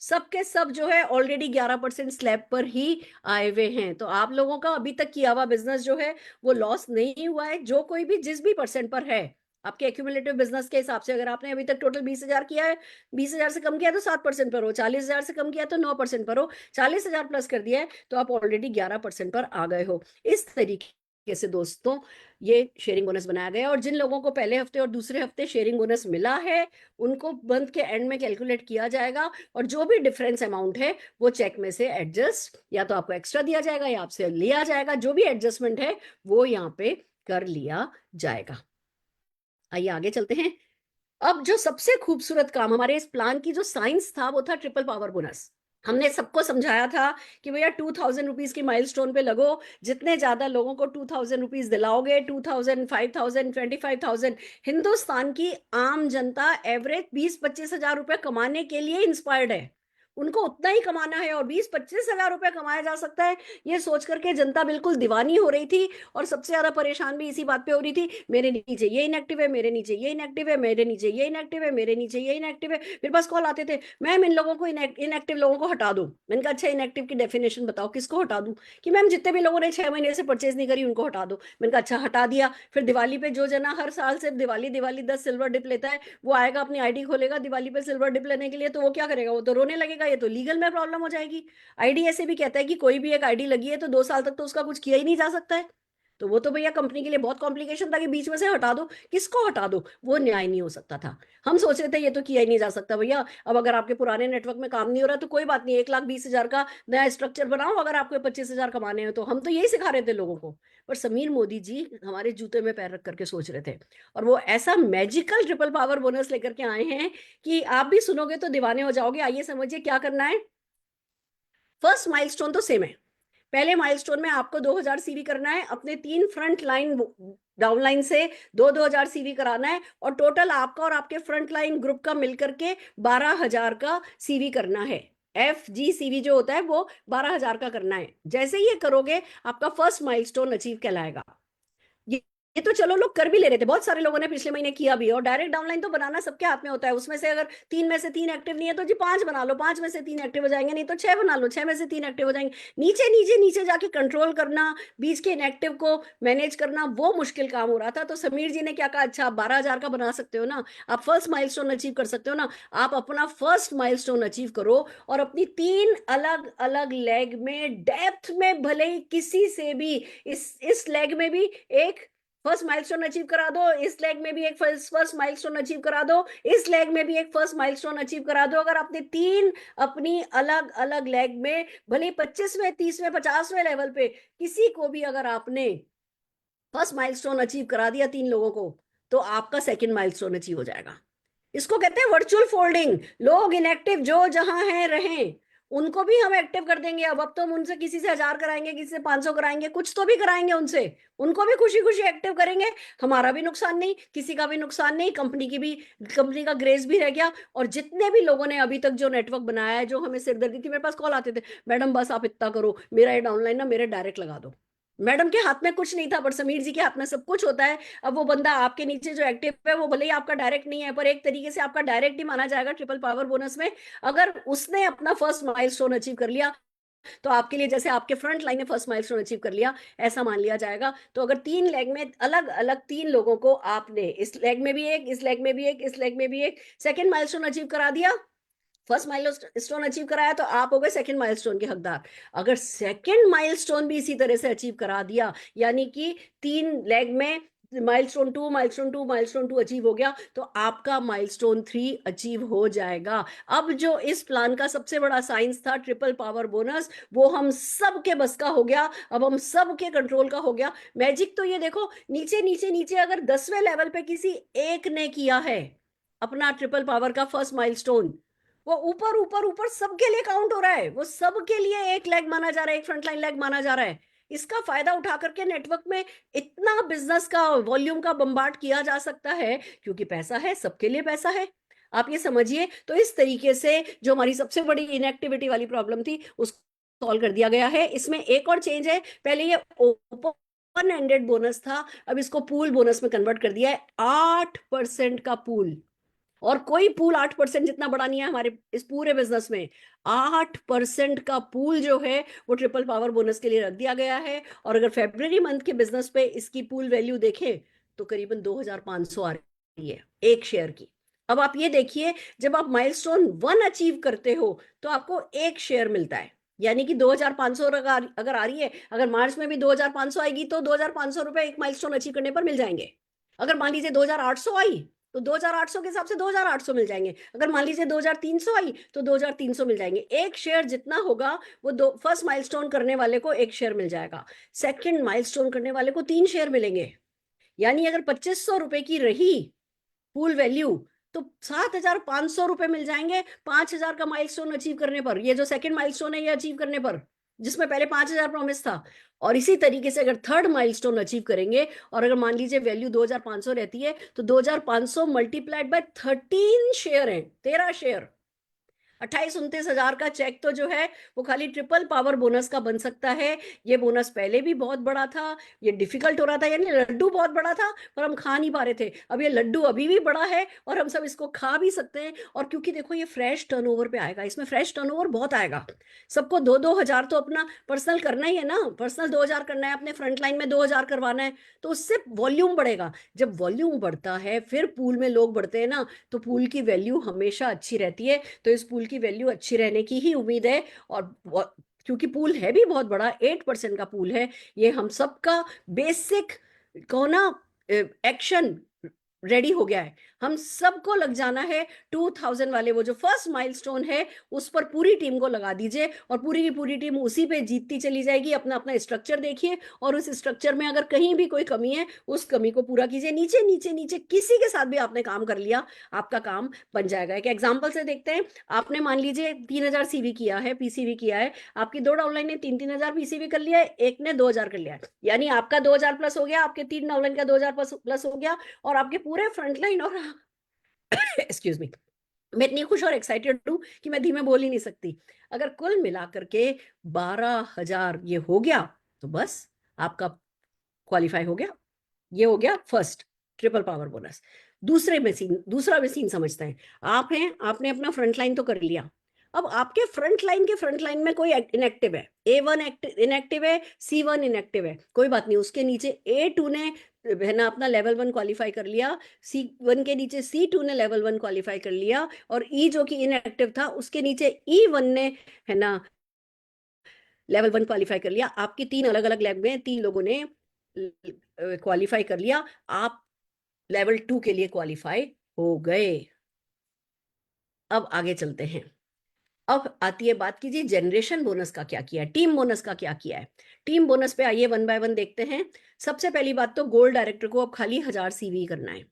सबके सब जो है ऑलरेडी 11% स्लैब पर ही आए हुए हैं। तो आप लोगों का अभी तक किया हुआ बिजनेस जो है वो लॉस नहीं हुआ है। जो कोई भी जिस भी परसेंट पर है आपके एक्यूमुलेटिव बिजनेस के हिसाब से, अगर आपने अभी तक टोटल 20,000 किया है, 20,000 से कम किया तो 7% पर हो, 40,000 से कम किया तो 9% पर हो, 40,000 प्लस कर दिया है तो आप ऑलरेडी 11% पर आ गए हो। इस तरीके से दोस्तों ये शेयरिंग बोनस बनाया गया, और जिन लोगों को पहले हफ्ते और दूसरे हफ्ते शेयरिंग बोनस मिला है उनको मंथ के एंड में कैलकुलेट किया जाएगा, और जो भी डिफरेंस अमाउंट है वो चेक में से एडजस्ट, या तो आपको एक्स्ट्रा दिया जाएगा या आपसे लिया जाएगा, जो भी एडजस्टमेंट है वो यहाँ पे कर लिया जाएगा। आइए आगे चलते हैं, अब जो सबसे खूबसूरत काम हमारे इस प्लान की जो साइंस था वो था ट्रिपल पावर बोनस। हमने सबको समझाया था कि भैया 2000 रुपीज की माइलस्टोन पे लगो, जितने ज्यादा लोगों को 2000 रुपीज दिलाओगे, 2000, 5000, 25,000, हिंदुस्तान की आम जनता एवरेज 20-25 हजार रुपए कमाने के लिए इंस्पायर्ड है। उनको उतना ही कमाना है और 20-25 हजार रुपए कमाया जा सकता है, ये सोच करके जनता बिल्कुल दीवानी हो रही थी। और सबसे ज्यादा परेशान भी इसी बात पे हो रही थी, मेरे नीचे ये इनएक्टिव है, मेरे नीचे ये इनएक्टिव है, मेरे नीचे ये इनएक्टिव है, मेरे नीचे ये इनएक्टिव है। मेरे पास कॉल आते थे, मैम इन लोगों को, इनएक्टिव लोगों को हटा दो। मैंने कहा अच्छा इनएक्टिव की डेफिनेशन बताओ, किसको हटा दूं? कि मैम जितने भी लोगों ने 6 महीने से परचेज नहीं करी उनको हटा दो। मैंने कहा अच्छा हटा दिया। फिर दिवाली पे जो जना हर साल सिर्फ दिवाली दिवाली 10 सिल्वर डिप लेता है, वो आएगा अपनी आईडी खोलेगा दिवाली पे सिल्वर डिप लेने के लिए, तो वो क्या करेगा? वो तो रोने लगेगा, ये तो लीगल में प्रॉब्लम हो जाएगी। आईडी ऐसे भी कहता है कि कोई भी एक आईडी लगी है तो 2 साल तक तो उसका कुछ किया ही नहीं जा सकता है। तो वो तो भैया कंपनी के लिए बहुत कॉम्प्लिकेशन था कि बीच में से हटा दो। किसको हटा दो? वो न्याय नहीं हो सकता था। हम सोच रहे थे ये तो किया ही नहीं जा सकता भैया, अब अगर आपके पुराने नेटवर्क में काम नहीं हो रहा तो कोई बात नहीं, 1,20,000 का नया स्ट्रक्चर बनाओ, अगर आपको 25,000 कमाने हैं तो। हम तो यही सिखा रहे थे लोगों को। पर समीर मोदी जी हमारे जूते में पैर रख करके सोच रहे थे, और वो ऐसा मैजिकल ट्रिपल पावर बोनस लेकर के आए हैं कि आप भी सुनोगे तो दीवाने हो जाओगे। आइए समझिए क्या करना है। फर्स्ट माइलस्टोन तो सेम है। पहले माइलस्टोन में आपको 2,000 सीवी करना है, अपने 3 फ्रंट लाइन डाउनलाइन से 2-2 हजार सीवी कराना है, और टोटल आपका और आपके फ्रंट लाइन ग्रुप का मिलकर के 12,000 का सीवी करना है। FG CV जो होता है वो 12,000 का करना है। जैसे ही ये करोगे आपका फर्स्ट माइलस्टोन अचीव कहलाएगा। ये ये तो चलो लोग कर भी ले रहे थे, बहुत सारे लोगों ने पिछले महीने किया भी। और डायरेक्ट डाउनलाइन तो बनाना सबके हाथ में होता है, उसमें से अगर 3 में से 3 एक्टिव नहीं है तो जी 5 बना लो, 5 में से 3 एक्टिव हो जाएंगे, नहीं तो 6 बना लो, 6 में से 3 एक्टिव हो जाएंगे। नीचे नीचे नीचे जाके कंट्रोल करना, बीच के इनएक्टिव को मैनेज करना, वो मुश्किल काम हो रहा था। तो समीर जी ने क्या कहा, अच्छा आप 12,000 का बना सकते हो ना, आप फर्स्ट माइलस्टोन अचीव कर सकते हो ना, आप अपना फर्स्ट माइलस्टोन अचीव करो, और अपनी 3 अलग अलग लेग में डेप्थ में भले ही किसी से भी, इस लेग में भी एक फर्स्ट माइलस्टोन अचीव करा दो, इस लेग में भी एक फर्स्ट माइलस्टोन अचीव करा दो, इस लेग में भी एक फर्स्ट माइलस्टोन अचीव करा दो। अगर आपने 3 अपनी अलग अलग लेग में, भले 25वें, 30वें, 50वें लेवल पे किसी को भी अगर आपने फर्स्ट माइलस्टोन अचीव करा दिया 3 लोगों को, तो आपका सेकंड माइलस्टोन अचीव हो जाएगा। इसको कहते हैं वर्चुअल फोल्डिंग। लोग इनएक्टिव जो जहां हैं रहें, उनको भी हम एक्टिव कर देंगे। अब तो हम उनसे किसी से 1,000 कराएंगे, किसी से 500 कराएंगे, कुछ तो भी कराएंगे उनसे, उनको भी खुशी खुशी एक्टिव करेंगे। हमारा भी नुकसान नहीं, किसी का भी नुकसान नहीं, कंपनी की भी, कंपनी का ग्रेस भी रह गया। और जितने भी लोगों ने अभी तक जो नेटवर्क बनाया है, जो हमें सिरदर्दी थी, मेरे पास कॉल आते थे, मैडम बस आप इतना करो, मेरा ये डाउनलाइन ना मेरे डायरेक्ट लगा दो। मैडम के हाथ में कुछ नहीं था, पर समीर जी के हाथ में सब कुछ होता है। अब वो बंदा आपके नीचे जो एक्टिव है, वो भले ही आपका डायरेक्ट नहीं है, पर एक तरीके से आपका डायरेक्ट ही माना जाएगा ट्रिपल पावर बोनस में। अगर उसने अपना फर्स्ट माइलस्टोन अचीव कर लिया, तो आपके लिए जैसे आपके फ्रंट लाइन ने फर्स्ट माइलस्टोन अचीव कर लिया, ऐसा मान लिया जाएगा। तो अगर 3 लेग में अलग अलग 3 लोगों को आपने, इस लेग में भी एक, इस लेग में भी एक, इस लेग में भी एक, सेकंड माइलस्टोन अचीव करा दिया, फर्स्ट माइलस्टोन अचीव कराया, तो आप हो गए सेकंड माइलस्टोन के हकदार। अगर सेकंड माइलस्टोन भी इसी तरह से अचीव करा दिया, यानी कि 3 लेग में माइलस्टोन 2, माइलस्टोन 2, माइलस्टोन 2 अचीव हो गया, तो आपका माइलस्टोन 3 अचीव हो जाएगा। अब जो इस प्लान का सबसे बड़ा साइंस था ट्रिपल पावर बोनस, वो हम सब के बस का हो गया, अब हम सब के कंट्रोल का हो गया। मैजिक तो ये देखो, नीचे नीचे नीचे अगर 10वें लेवल पे किसी एक ने किया है अपना ट्रिपल पावर का फर्स्ट माइलस्टोन, वो ऊपर ऊपर ऊपर सबके लिए काउंट हो रहा है, वो सबके लिए एक लेग माना जा रहा है, एक फ्रंटलाइन लेग माना जा रहा है। इसका फायदा उठा करके नेटवर्क में इतना बिजनेस का वॉल्यूम का बम्बार्ड किया जा सकता है, क्योंकि पैसा है, सबके लिए पैसा है। आप ये समझिए। तो इस तरीके से जो हमारी सबसे बड़ी इनएक्टिविटी वाली प्रॉब्लम थी, उसको सॉल्व कर दिया गया है। इसमें एक और चेंज है, पहले ये ओपन एंडेड बोनस था, अब इसको पूल बोनस में कन्वर्ट कर दिया है। 8% का पूल, और कोई पूल 8% जितना बड़ा नहीं है हमारे इस पूरे बिजनेस में। 8% का पूल जो है वो ट्रिपल पावर बोनस के लिए रख दिया गया है। और अगर फेब्रुवरी मंथ के बिजनेस पे इसकी पूल वैल्यू देखें तो करीबन 2,500 आ रही है एक शेयर की। अब आप ये देखिए, जब आप माइलस्टोन 1 अचीव करते हो तो आपको एक शेयर मिलता है, यानी कि 2,500 अगर आ रही है, अगर मार्च में भी 2,500 आएगी तो 2,500 रुपए एक माइलस्टोन अचीव करने पर मिल जाएंगे। अगर मान लीजिए 2,800 आई तो 2,800 के हिसाब से 2,800 मिल जाएंगे। अगर मान लीजिए 2,300 आई तो 2,300 मिल जाएंगे। एक शेयर जितना होगा वो फर्स्ट माइलस्टोन करने वाले को एक शेयर मिल जाएगा, सेकंड माइलस्टोन करने वाले को 3 शेयर मिलेंगे। यानी अगर 2,500 रुपए की रही पूल वैल्यू, तो 7,500 रुपए मिल जाएंगे 5,000 का माइलस्टोन अचीव करने पर। ये जो सेकंड माइलस्टोन है ये अचीव करने पर, जिसमें पहले 5,000 प्रॉमिस था। और इसी तरीके से अगर थर्ड माइलस्टोन अचीव करेंगे, और अगर मान लीजिए वैल्यू 2,500 रहती है, तो 2,500 मल्टीप्लाइड बाय 13 शेयर है, 13 शेयर, 28-29 हजार का चेक तो जो है वो खाली ट्रिपल पावर बोनस का बन सकता है। ये बोनस पहले भी बहुत बड़ा था, ये डिफिकल्ट हो रहा था, यानी लड्डू बहुत बड़ा था पर हम खा नहीं पा रहे थे। अब ये लड्डू अभी भी बड़ा है और हम सब इसको खा भी सकते हैं। और क्योंकि देखो ये फ्रेश टर्नओवर पे आएगा, इसमें फ्रेश टर्नओवर बहुत आएगा। सबको 2-2 हजार तो अपना पर्सनल करना ही है ना, पर्सनल 2,000 करना है, अपने फ्रंट लाइन में 2,000 करवाना है, तो उससे वॉल्यूम बढ़ेगा। जब वॉल्यूम बढ़ता है फिर पूल में लोग बढ़ते हैं ना, तो पूल की वैल्यू हमेशा अच्छी रहती है। तो इस पूल की वैल्यू अच्छी रहने की ही उम्मीद है। और क्योंकि पूल है भी बहुत बड़ा, 8% का पूल है, ये हम सबका बेसिक कहो ना एक्शन रेडी हो गया है। हम सबको लग जाना है 2,000 वाले वो जो फर्स्ट माइलस्टोन है उस पर पूरी टीम को लगा दीजिए, और पूरी की पूरी टीम उसी पे जीतती चली जाएगी। अपना अपना स्ट्रक्चर देखिए, और उस स्ट्रक्चर में अगर कहीं भी कोई कमी है उस कमी को पूरा कीजिए। नीचे नीचे नीचे किसी के साथ भी आपने काम कर लिया, आपका काम बन जाएगा। एक एग्जाम्पल से देखते हैं। आपने मान लीजिए 3,000 सीवी किया है, पीसीवी किया है, आपकी 2 डाउनलाइन ने 3-3 हजार पीसीवी कर लिया है, एक ने 2,000 कर लिया है, यानी आपका 2,000 प्लस हो गया, आपके 3 डाउनलाइन का 2,000 प्लस हो गया, और आपके पूरे फ्रंटलाइन और एक्सक्यूज मी, मैं इतनी खुश और एक्साइटेड हूं कि मैं धीमे बोल ही नहीं सकती। अगर कुल मिलाकर के 12,000 ये हो गया तो बस आपका क्वालिफाई हो गया। ये हो गया फर्स्ट ट्रिपल पावर बोनस। दूसरा में सीन समझते हैं। आप हैं, आपने अपना फ्रंट लाइन तो कर लिया। अब आपके फ्रंट लाइन में कोई इनएक्टिव है, A1 इनएक्टिव है, C1 इनएक्टिव है, कोई बात नहीं, उसके नीचे A2 ने है ना अपना लेवल 1 क्वालिफाई कर लिया, C1 के नीचे C2 ने लेवल 1 क्वालिफाई कर लिया, और E जो कि इनएक्टिव था उसके नीचे E1 ने है ना लेवल 1 क्वालिफाई कर लिया। आपकी 3 अलग अलग लैब में 3 लोगों ने क्वालिफाई कर लिया, आप लेवल 2 के लिए क्वालिफाई हो गए। अब आगे चलते हैं। अब आती है बात कीजिए जनरेशन बोनस का क्या किया है, टीम बोनस का क्या किया है। टीम बोनस पे आइए 1 बाय 1 देखते हैं। सबसे पहली बात तो गोल्ड डायरेक्टर को अब खाली 1,000 सीवी करना है।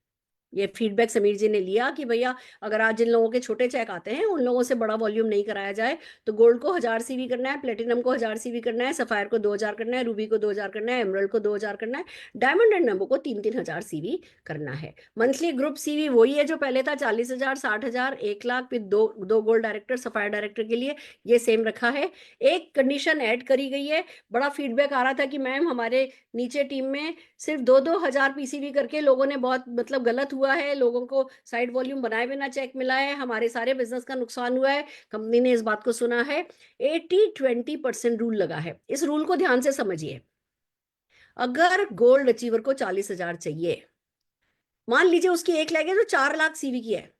ये फीडबैक समीर जी ने लिया कि भैया अगर आज जिन लोगों के छोटे चेक आते हैं उन लोगों से बड़ा वॉल्यूम नहीं कराया जाए, तो गोल्ड को 1,000 सीवी करना है, प्लेटिनम को 1,000 सीवी करना है, सफायर को 2,000 करना है, रूबी को 2,000 करना है, एमरल्ड को 2,000 करना है, डायमंड एंड नंबो को 3-3 हजार सीवी करना है। मंथली ग्रुप सीवी वही है जो पहले था, 40,000, 60,000, 1,00,000, फिर दो गोल्ड डायरेक्टर सफायर डायरेक्टर के लिए ये सेम रखा है। एक कंडीशन ऐड करी गई है। बड़ा फीडबैक आ रहा था कि मैम हमारे नीचे टीम में सिर्फ 2-2 हजार पीसीवी करके लोगों ने बहुत मतलब गलत हुआ है, लोगों को साइड वॉल्यूम बनाए बिना चेक मिला है, हमारे सारे बिजनेस का नुकसान हुआ है। कंपनी ने इस बात को सुना है। 80-20% रूल लगा है, इस रूल को ध्यान से समझिए। अगर गोल्ड अचीवर को 40,000 चाहिए, मान लीजिए उसकी एक लैग है जो 4,00,000 सीवी की है,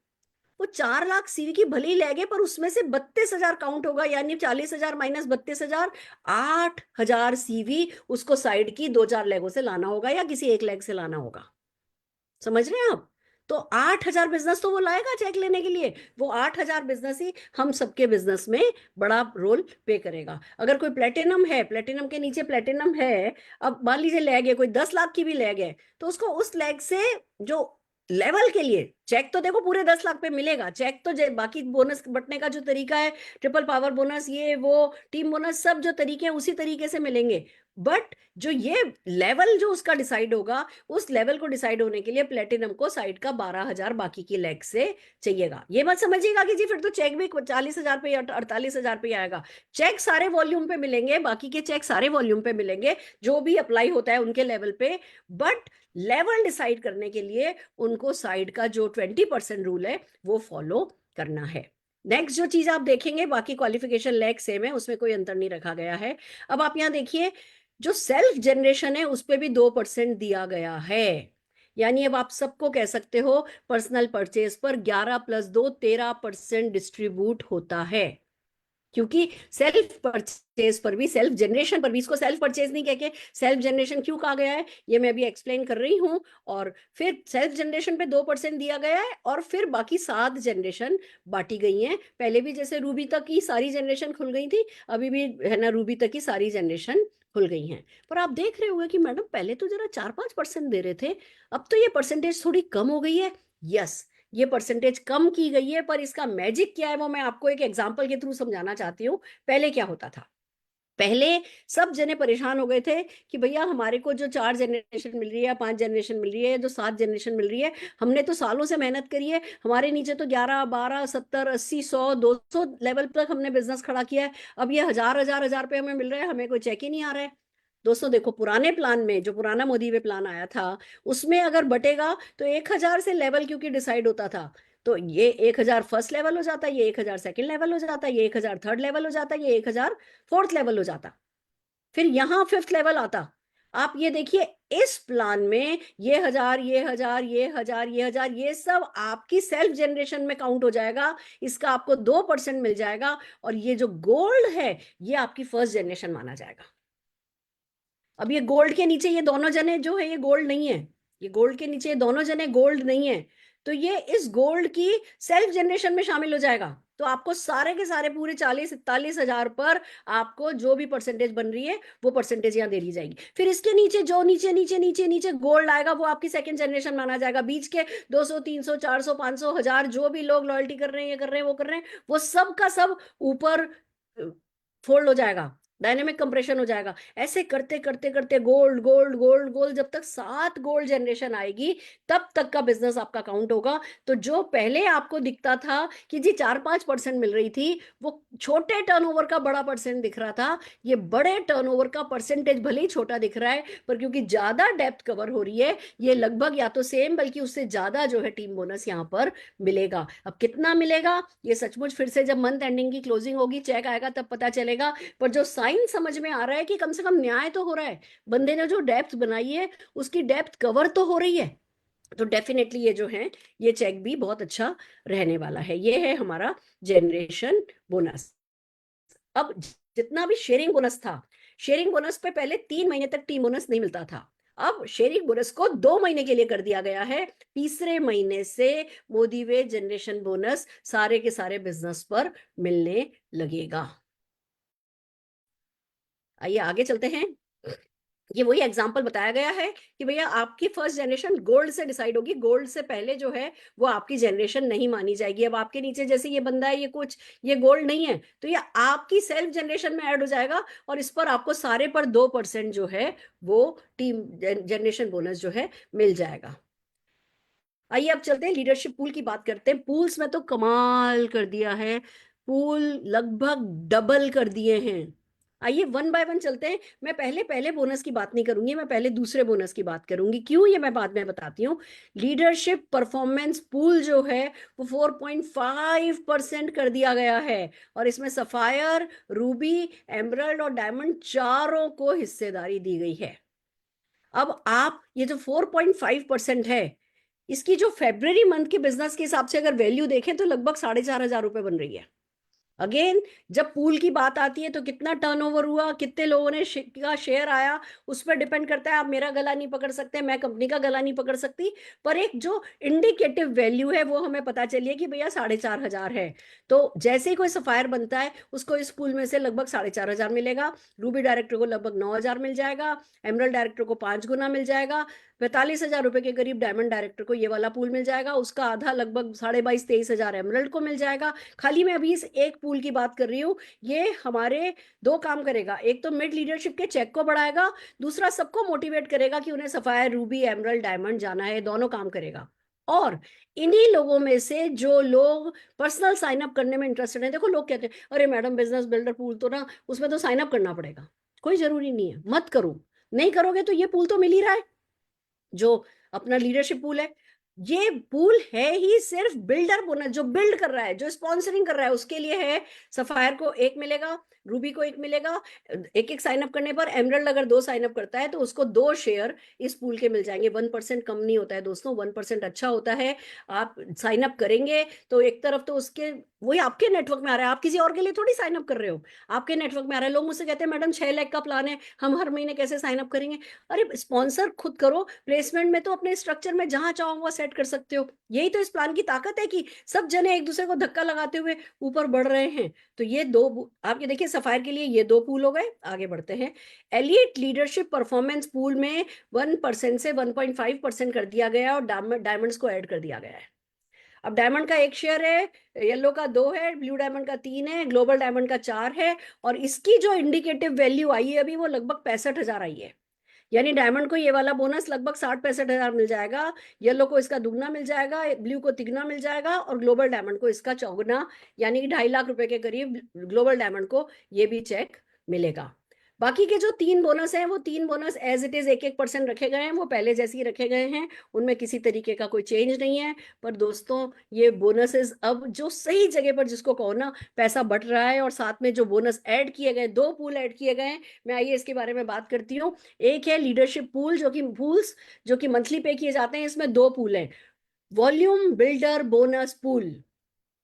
वो 4,00,000 सीवी की भले ही लैग पर उसमें से 32,000 काउंट होगा, यानी 40,000 माइनस 32,000, 8,000 सीवी उसको साइड की 2-4 लेगों से लाना होगा या किसी एक लेग से लाना होगा। समझ रहे हैं आप? तो 8,000 बिजनेस तो वो लाएगा चेक लेने के लिए, वो 8,000 बिजनेस ही हम सबके बिजनेस में बड़ा रोल पे करेगा। अगर कोई प्लेटिनम है, प्लेटिनम के नीचे प्लेटिनम है, अब मान लीजिए लैग है, कोई 10,00,000 की भी लैग है, तो उसको उस लैग से जो लेवल के लिए चेक तो देखो पूरे 10,00,000 पे मिलेगा। चेक तो बाकी बोनस बटने का जो तरीका है, ट्रिपल पावर बोनस, ये वो टीम बोनस, सब जो तरीके हैं उसी तरीके से मिलेंगे। बट जो ये लेवल जो उसका डिसाइड होगा, उस लेवल को डिसाइड होने के लिए प्लेटिनम को साइड का 12,000 बाकी की लेग से चाहिएगा। ये मत समझिएगा कि जी फिर तो चेक भी 40,000 पे या 48,000 पे आएगा। चेक सारे वॉल्यूम पे मिलेंगे, बाकी के चेक सारे वॉल्यूम पे मिलेंगे जो भी अप्लाई होता है उनके लेवल पे। बट लेवल डिसाइड करने के लिए उनको साइड का जो 20% रूल है वो फॉलो करना है। नेक्स्ट जो चीज आप देखेंगे, बाकी क्वालिफिकेशन लेग सेम है, उसमें कोई अंतर नहीं रखा गया है। अब आप यहाँ देखिए, जो सेल्फ जनरेशन है उस पर भी 2% दिया गया है, यानी अब आप सबको कह सकते हो पर्सनल परचेज पर 11 + 2 13% डिस्ट्रीब्यूट होता है। क्योंकि सेल्फ परचेज पर भी, सेल्फ जनरेशन पर भी, इसको सेल्फ परचेज नहीं कह के सेल्फ जनरेशन क्यों कहा गया है ये मैं अभी एक्सप्लेन कर रही हूं। और फिर सेल्फ जनरेशन पे 2% दिया गया है, और फिर बाकी 7 जनरेशन बांटी गई हैं। पहले भी जैसे रूबी तक की सारी जनरेशन खुल गई थी, अभी भी है ना रूबी तक की सारी जनरेशन खुल गई हैं। पर आप देख रहे होंगे कि मैडम पहले तो जरा 4-5% दे रहे थे, अब तो ये परसेंटेज थोड़ी कम हो गई है। यस, ये परसेंटेज कम की गई है, पर इसका मैजिक क्या है वो मैं आपको एक एग्जांपल के थ्रू समझाना चाहती हूँ। पहले क्या होता था, पहले सब जने परेशान हो गए थे कि भैया हमारे को जो 4 जनरेशन मिल रही है, 5 जनरेशन मिल रही है, जो 7 जनरेशन मिल रही है, हमने तो सालों से मेहनत करी है, हमारे नीचे तो 11 12 70 80 100 200 लेवल तक हमने बिजनेस खड़ा किया है, अब ये हजार रुपए हमें मिल रहा है, हमें कोई चेक ही नहीं आ रहा है। दोस्तों देखो, पुराने प्लान में, जो पुराना मोदी वे प्लान आया था, उसमें अगर बटेगा तो 1,000 से लेवल क्योंकि डिसाइड होता था, तो ये 1,000 फर्स्ट लेवल हो जाता, ये 1,000 सेकंड लेवल हो जाता, ये 1,000 थर्ड लेवल हो जाता, ये 1,000 फोर्थ लेवल हो जाता, फिर यहां फिफ्थ लेवल आता। आप ये देखिए, इस प्लान में ये 1,000 ये 1,000 ये 1,000 ये 1,000 ये सब आपकी सेल्फ जनरेशन में काउंट हो जाएगा, इसका आपको 2% मिल जाएगा, और ये जो गोल्ड है ये आपकी फर्स्ट जनरेशन माना जाएगा। अब ये गोल्ड के नीचे ये दोनों जने जो है ये गोल्ड नहीं है, ये गोल्ड के नीचे ये दोनों जने गोल्ड नहीं है, तो ये इस गोल्ड की सेल्फ जनरेशन में शामिल हो जाएगा। तो आपको सारे के सारे पूरे 40-41 हजार पर आपको जो भी परसेंटेज बन रही है वो परसेंटेज यहाँ दे दी जाएगी। फिर इसके नीचे जो नीचे नीचे नीचे नीचे गोल्ड आएगा वो आपकी सेकंड जनरेशन माना जाएगा। बीच के 200 300 400 500 1000 जो भी लोग लॉयल्टी कर रहे हैं, ये कर रहे हैं, वो कर रहे हैं, वो सब का सब ऊपर फोल्ड हो जाएगा, डायनेमिक कंप्रेशन हो जाएगा। ऐसे करते करते करते गोल्ड गोल्ड गोल्ड गोल्ड, जब तक 7 गोल्ड जनरेशन आएगी तब तक का बिजनेस आपका काउंट होगा। तो जो पहले आपको दिखता था कि जी 4-5% मिल रही थी, वो छोटे टर्नओवर का बड़ा परसेंट दिख रहा था, ये बड़े टर्नओवर का परसेंटेज भले ही छोटा दिख रहा है, पर क्योंकि ज्यादा डेप्थ कवर हो रही है, ये लगभग या तो सेम बल्कि उससे ज्यादा जो है टीम बोनस यहाँ पर मिलेगा। अब कितना मिलेगा ये सचमुच फिर से जब मंथ एंडिंग की क्लोजिंग होगी, चेक आएगा, तब पता चलेगा। पर जो साइन समझ में आ रहा है कि कम से कम न्याय तो हो रहा है, बंदे ने जो डेप्थ बनाई है उसकी डेप्थ कवर तो हो रही है, तो डेफिनेटली ये जो है ये चेक भी बहुत अच्छा रहने वाला है। ये है हमारा जनरेशन बोनस। अब जितना भी शेयरिंग बोनस था, शेयरिंग बोनस पे पहले 3 महीने तक टीम बोनस नहीं मिलता था, अब शेयरिंग बोनस को 2 महीने के लिए कर दिया गया है। तीसरे महीने से मोदी वे जनरेशन बोनस सारे के सारे बिजनेस पर मिलने लगेगा। आइए आगे चलते हैं। ये वही एग्जांपल बताया गया है कि भैया आपकी फर्स्ट जनरेशन गोल्ड से डिसाइड होगी, गोल्ड से पहले जो है वो आपकी जनरेशन नहीं मानी जाएगी। अब आपके नीचे जैसे ये बंदा है, ये कुछ ये गोल्ड नहीं है, तो ये आपकी सेल्फ जनरेशन में ऐड हो जाएगा, और इस पर आपको सारे पर 2% जो है वो टीम जनरेशन बोनस जो है मिल जाएगा। आइए अब चलते हैं लीडरशिप पूल की बात करते हैं। पूल्स में तो कमाल कर दिया है, पूल लगभग डबल कर दिए हैं। आइए वन बाय वन चलते हैं। मैं पहले पहले बोनस की बात नहीं करूंगी, मैं पहले दूसरे बोनस की बात करूंगी, क्यों ये मैं बाद में बताती हूँ। लीडरशिप परफॉर्मेंस पूल जो है वो 4.5% कर दिया गया है, और इसमें सफायर, रूबी, एमरल्ड और डायमंड चारों को हिस्सेदारी दी गई है। अब आप ये जो 4.5% है, इसकी जो फेब्रवरी मंथ के बिजनेस के हिसाब से अगर वैल्यू देखें तो लगभग 4,500 रुपए बन रही है। अगेन जब पूल की बात आती है तो कितना टर्नओवर हुआ, कितने लोगों ने का शेयर आया, उस पर डिपेंड करता है। आप मेरा गला नहीं पकड़ सकते, मैं कंपनी का गला नहीं पकड़ सकती, पर एक जो इंडिकेटिव वैल्यू है वो हमें पता चलिए कि भैया 4,500 है। तो जैसे ही कोई सफायर बनता है उसको इस पूल में से लगभग 4,500 मिलेगा, रूबी डायरेक्टर को लगभग 9,000 मिल जाएगा, एमरल्ड डायरेक्टर को 5 गुना मिल जाएगा, 45,000 रुपए के करीब डायमंड डायरेक्टर को ये वाला पूल मिल जाएगा, उसका आधा लगभग 22,500-23,000 एमरल्ड को मिल जाएगा। खाली मैं अभी इस एक पूल की बात कर रही हूँ। ये हमारे 2 काम करेगा, एक तो मिड लीडरशिप के चेक को बढ़ाएगा, दूसरा सबको मोटिवेट करेगा कि उन्हें सफायर, रूबी, एमरल्ड, डायमंड जाना है, दोनों काम करेगा। और इन्हीं लोगों में से जो लोग पर्सनल साइन अप करने में इंटरेस्टेड है, देखो लोग कहते हैं अरे मैडम बिजनेस बिल्डर पूल तो ना उसमें तो साइन अप करना पड़ेगा, कोई जरूरी नहीं है, मत करो। नहीं करोगे तो ये पूल तो मिल ही रहा है, जो अपना लीडरशिप पूल है। ये पूल है ही सिर्फ बिल्डर बोनस, जो बिल्ड कर रहा है, जो स्पॉन्सरिंग कर रहा है उसके लिए है। सफायर को 1 मिलेगा, रूबी को 1 मिलेगा, एक एक साइन अप करने पर। एमरल्ड अगर 2 साइन अप करता है तो उसको 2 शेयर इस पूल के मिल जाएंगे। 1% कम नहीं होता है दोस्तों, 1% अच्छा होता है। आप साइन अप करेंगे तो एक तरफ तो उसके वही आपके नेटवर्क में आ रहा है, आप किसी और के लिए थोड़ी साइन अप कर रहे हो, आपके नेटवर्क में आ रहा है। लोग मुझसे कहते हैं मैडम 6 लाख का प्लान है, हम हर महीने कैसे साइन अप करेंगे। अरे स्पॉन्सर खुद करो, प्लेसमेंट में तो अपने स्ट्रक्चर में जहां चाहो वहां सेट कर सकते हो। यही तो इस प्लान की ताकत है कि सब जने एक दूसरे को धक्का लगाते हुए ऊपर बढ़ रहे हैं। तो ये 2 आप ये देखिए, सफायर के लिए ये 2 पूल हो गए। आगे बढ़ते हैं। एलिट लीडरशिप परफॉर्मेंस पूल में 1% से 1.5% कर दिया गया और डायमंड्स को ऐड कर दिया गया है। अब डायमंड का 1 शेयर है, येलो का 2 है, ब्लू डायमंड का 3 है, ग्लोबल डायमंड का 4 है, और इसकी जो इंडिकेटिव वैल्यू आई है अभी वो लगभग 65,000 आई है। यानी डायमंड को ये वाला बोनस लगभग 60-65 हजार मिल जाएगा, येलो को इसका दुगना मिल जाएगा, ब्लू को तिगना मिल जाएगा, और ग्लोबल डायमंड को इसका चौगुना, यानी कि 2.5 लाख रुपए के करीब ग्लोबल डायमंड को ये भी चेक मिलेगा। बाकी के जो 3 बोनस हैं वो 3 बोनस एज इट इज 1-1% रखे गए हैं, वो पहले जैसे ही रखे गए हैं, उनमें किसी तरीके का कोई चेंज नहीं है। पर दोस्तों, ये बोनसेस अब जो सही जगह पर जिसको कहो ना, पैसा बढ़ रहा है, और साथ में जो बोनस ऐड किए गए, 2 पूल ऐड किए गए हैं, मैं आइए इसके बारे में बात करती हूँ। एक है लीडरशिप पूल, जो कि मंथली पे किए जाते हैं, इसमें 2 पूल हैं। वॉल्यूम बिल्डर बोनस पूल,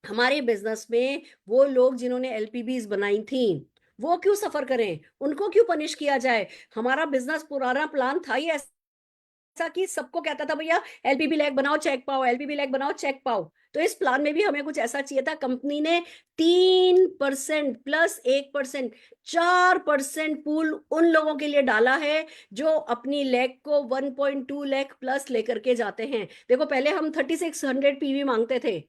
हमारे बिजनेस में वो लोग जिन्होंने एलपीबीज बनाई थी वो क्यों सफर करें, उनको क्यों पनिश किया जाए। हमारा बिजनेस पुराना प्लान था ही ऐसा कि सबको कहता था भैया एलपीबी लैग बनाओ चेक पाओ, एलपीबी लैग बनाओ चेक पाओ। तो इस प्लान में भी हमें कुछ ऐसा चाहिए था। कंपनी ने 3% प्लस 1%, 4% पूल उन लोगों के लिए डाला है जो अपनी लैग को 1.2 लाख प्लस लेकर के जाते हैं। देखो, पहले हम 3600 पीवी मांगते थे,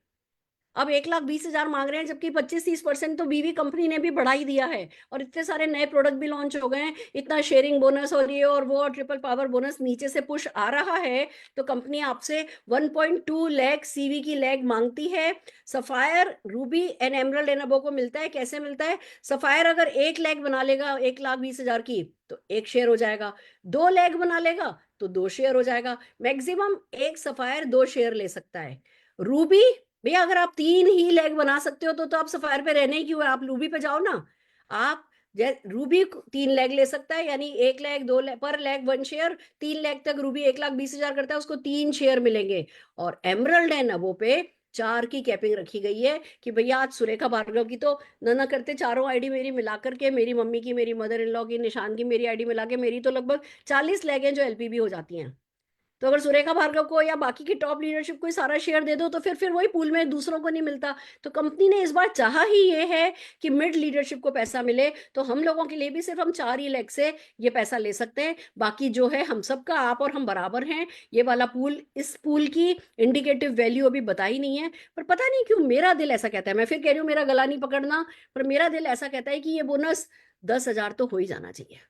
अब 1,20,000 मांग रहे हैं, जबकि 25-30% तो बीवी कंपनी ने भी बढ़ा ही दिया है, और इतने सारे नए प्रोडक्ट भी लॉन्च हो गए हैं, इतना शेयरिंग बोनस और ये और वो और ट्रिपल पावर बोनस नीचे से पुश आ रहा है। तो कंपनी आपसे 1.2 लाख सीवी की लैग मांगती है। Sapphire, Ruby and emerald and above को मिलता है, कैसे मिलता है? सफायर अगर 1 लाख बना लेगा 1,20,000 की, तो 1 शेयर हो जाएगा। 2 लाख बना लेगा तो 2 शेयर हो जाएगा। मैक्सिमम एक सफायर 2 शेयर ले सकता है। रूबी, भैया अगर आप 3 ही लेग बना सकते हो तो आप सफायर पे रहने ही क्यों है, आप रूबी पे जाओ ना। आप रूबी 3 लेग ले सकता है, यानी 1 लाख 2 लाख पर लेग 1 शेयर, 3 लाख तक रूबी 1,20,000 करता है, उसको 3 शेयर मिलेंगे। और एमरल्ड एंड अबो पे 4 की कैपिंग रखी गई है कि भैया आज सुरेखा भार्गव की तो ना करते चारों आईडी मेरी मिला करके, मेरी मम्मी की, मेरी मदर इन लॉ की, निशान की, मेरी आईडी मिला के मेरी तो लगभग 40 लेग हैं जो एलपीबी हो जाती हैं। तो अगर सुरेखा भार्गव को या बाकी की टॉप लीडरशिप को सारा शेयर दे दो तो फिर वही पूल में दूसरों को नहीं मिलता। तो कंपनी ने इस बार चाहा ही ये है कि मिड लीडरशिप को पैसा मिले, तो हम लोगों के लिए भी सिर्फ हम 4 ही लेग से ये पैसा ले सकते हैं। बाकी जो है हम सबका, आप और हम बराबर हैं। ये वाला पूल, इस पूल की इंडिकेटिव वैल्यू अभी बताई नहीं है, पर पता नहीं क्यों मेरा दिल ऐसा कहता है, मैं फिर कह रही हूँ मेरा गला नहीं पकड़ना, पर मेरा दिल ऐसा कहता है कि ये बोनस 10,000 तो हो ही जाना चाहिए।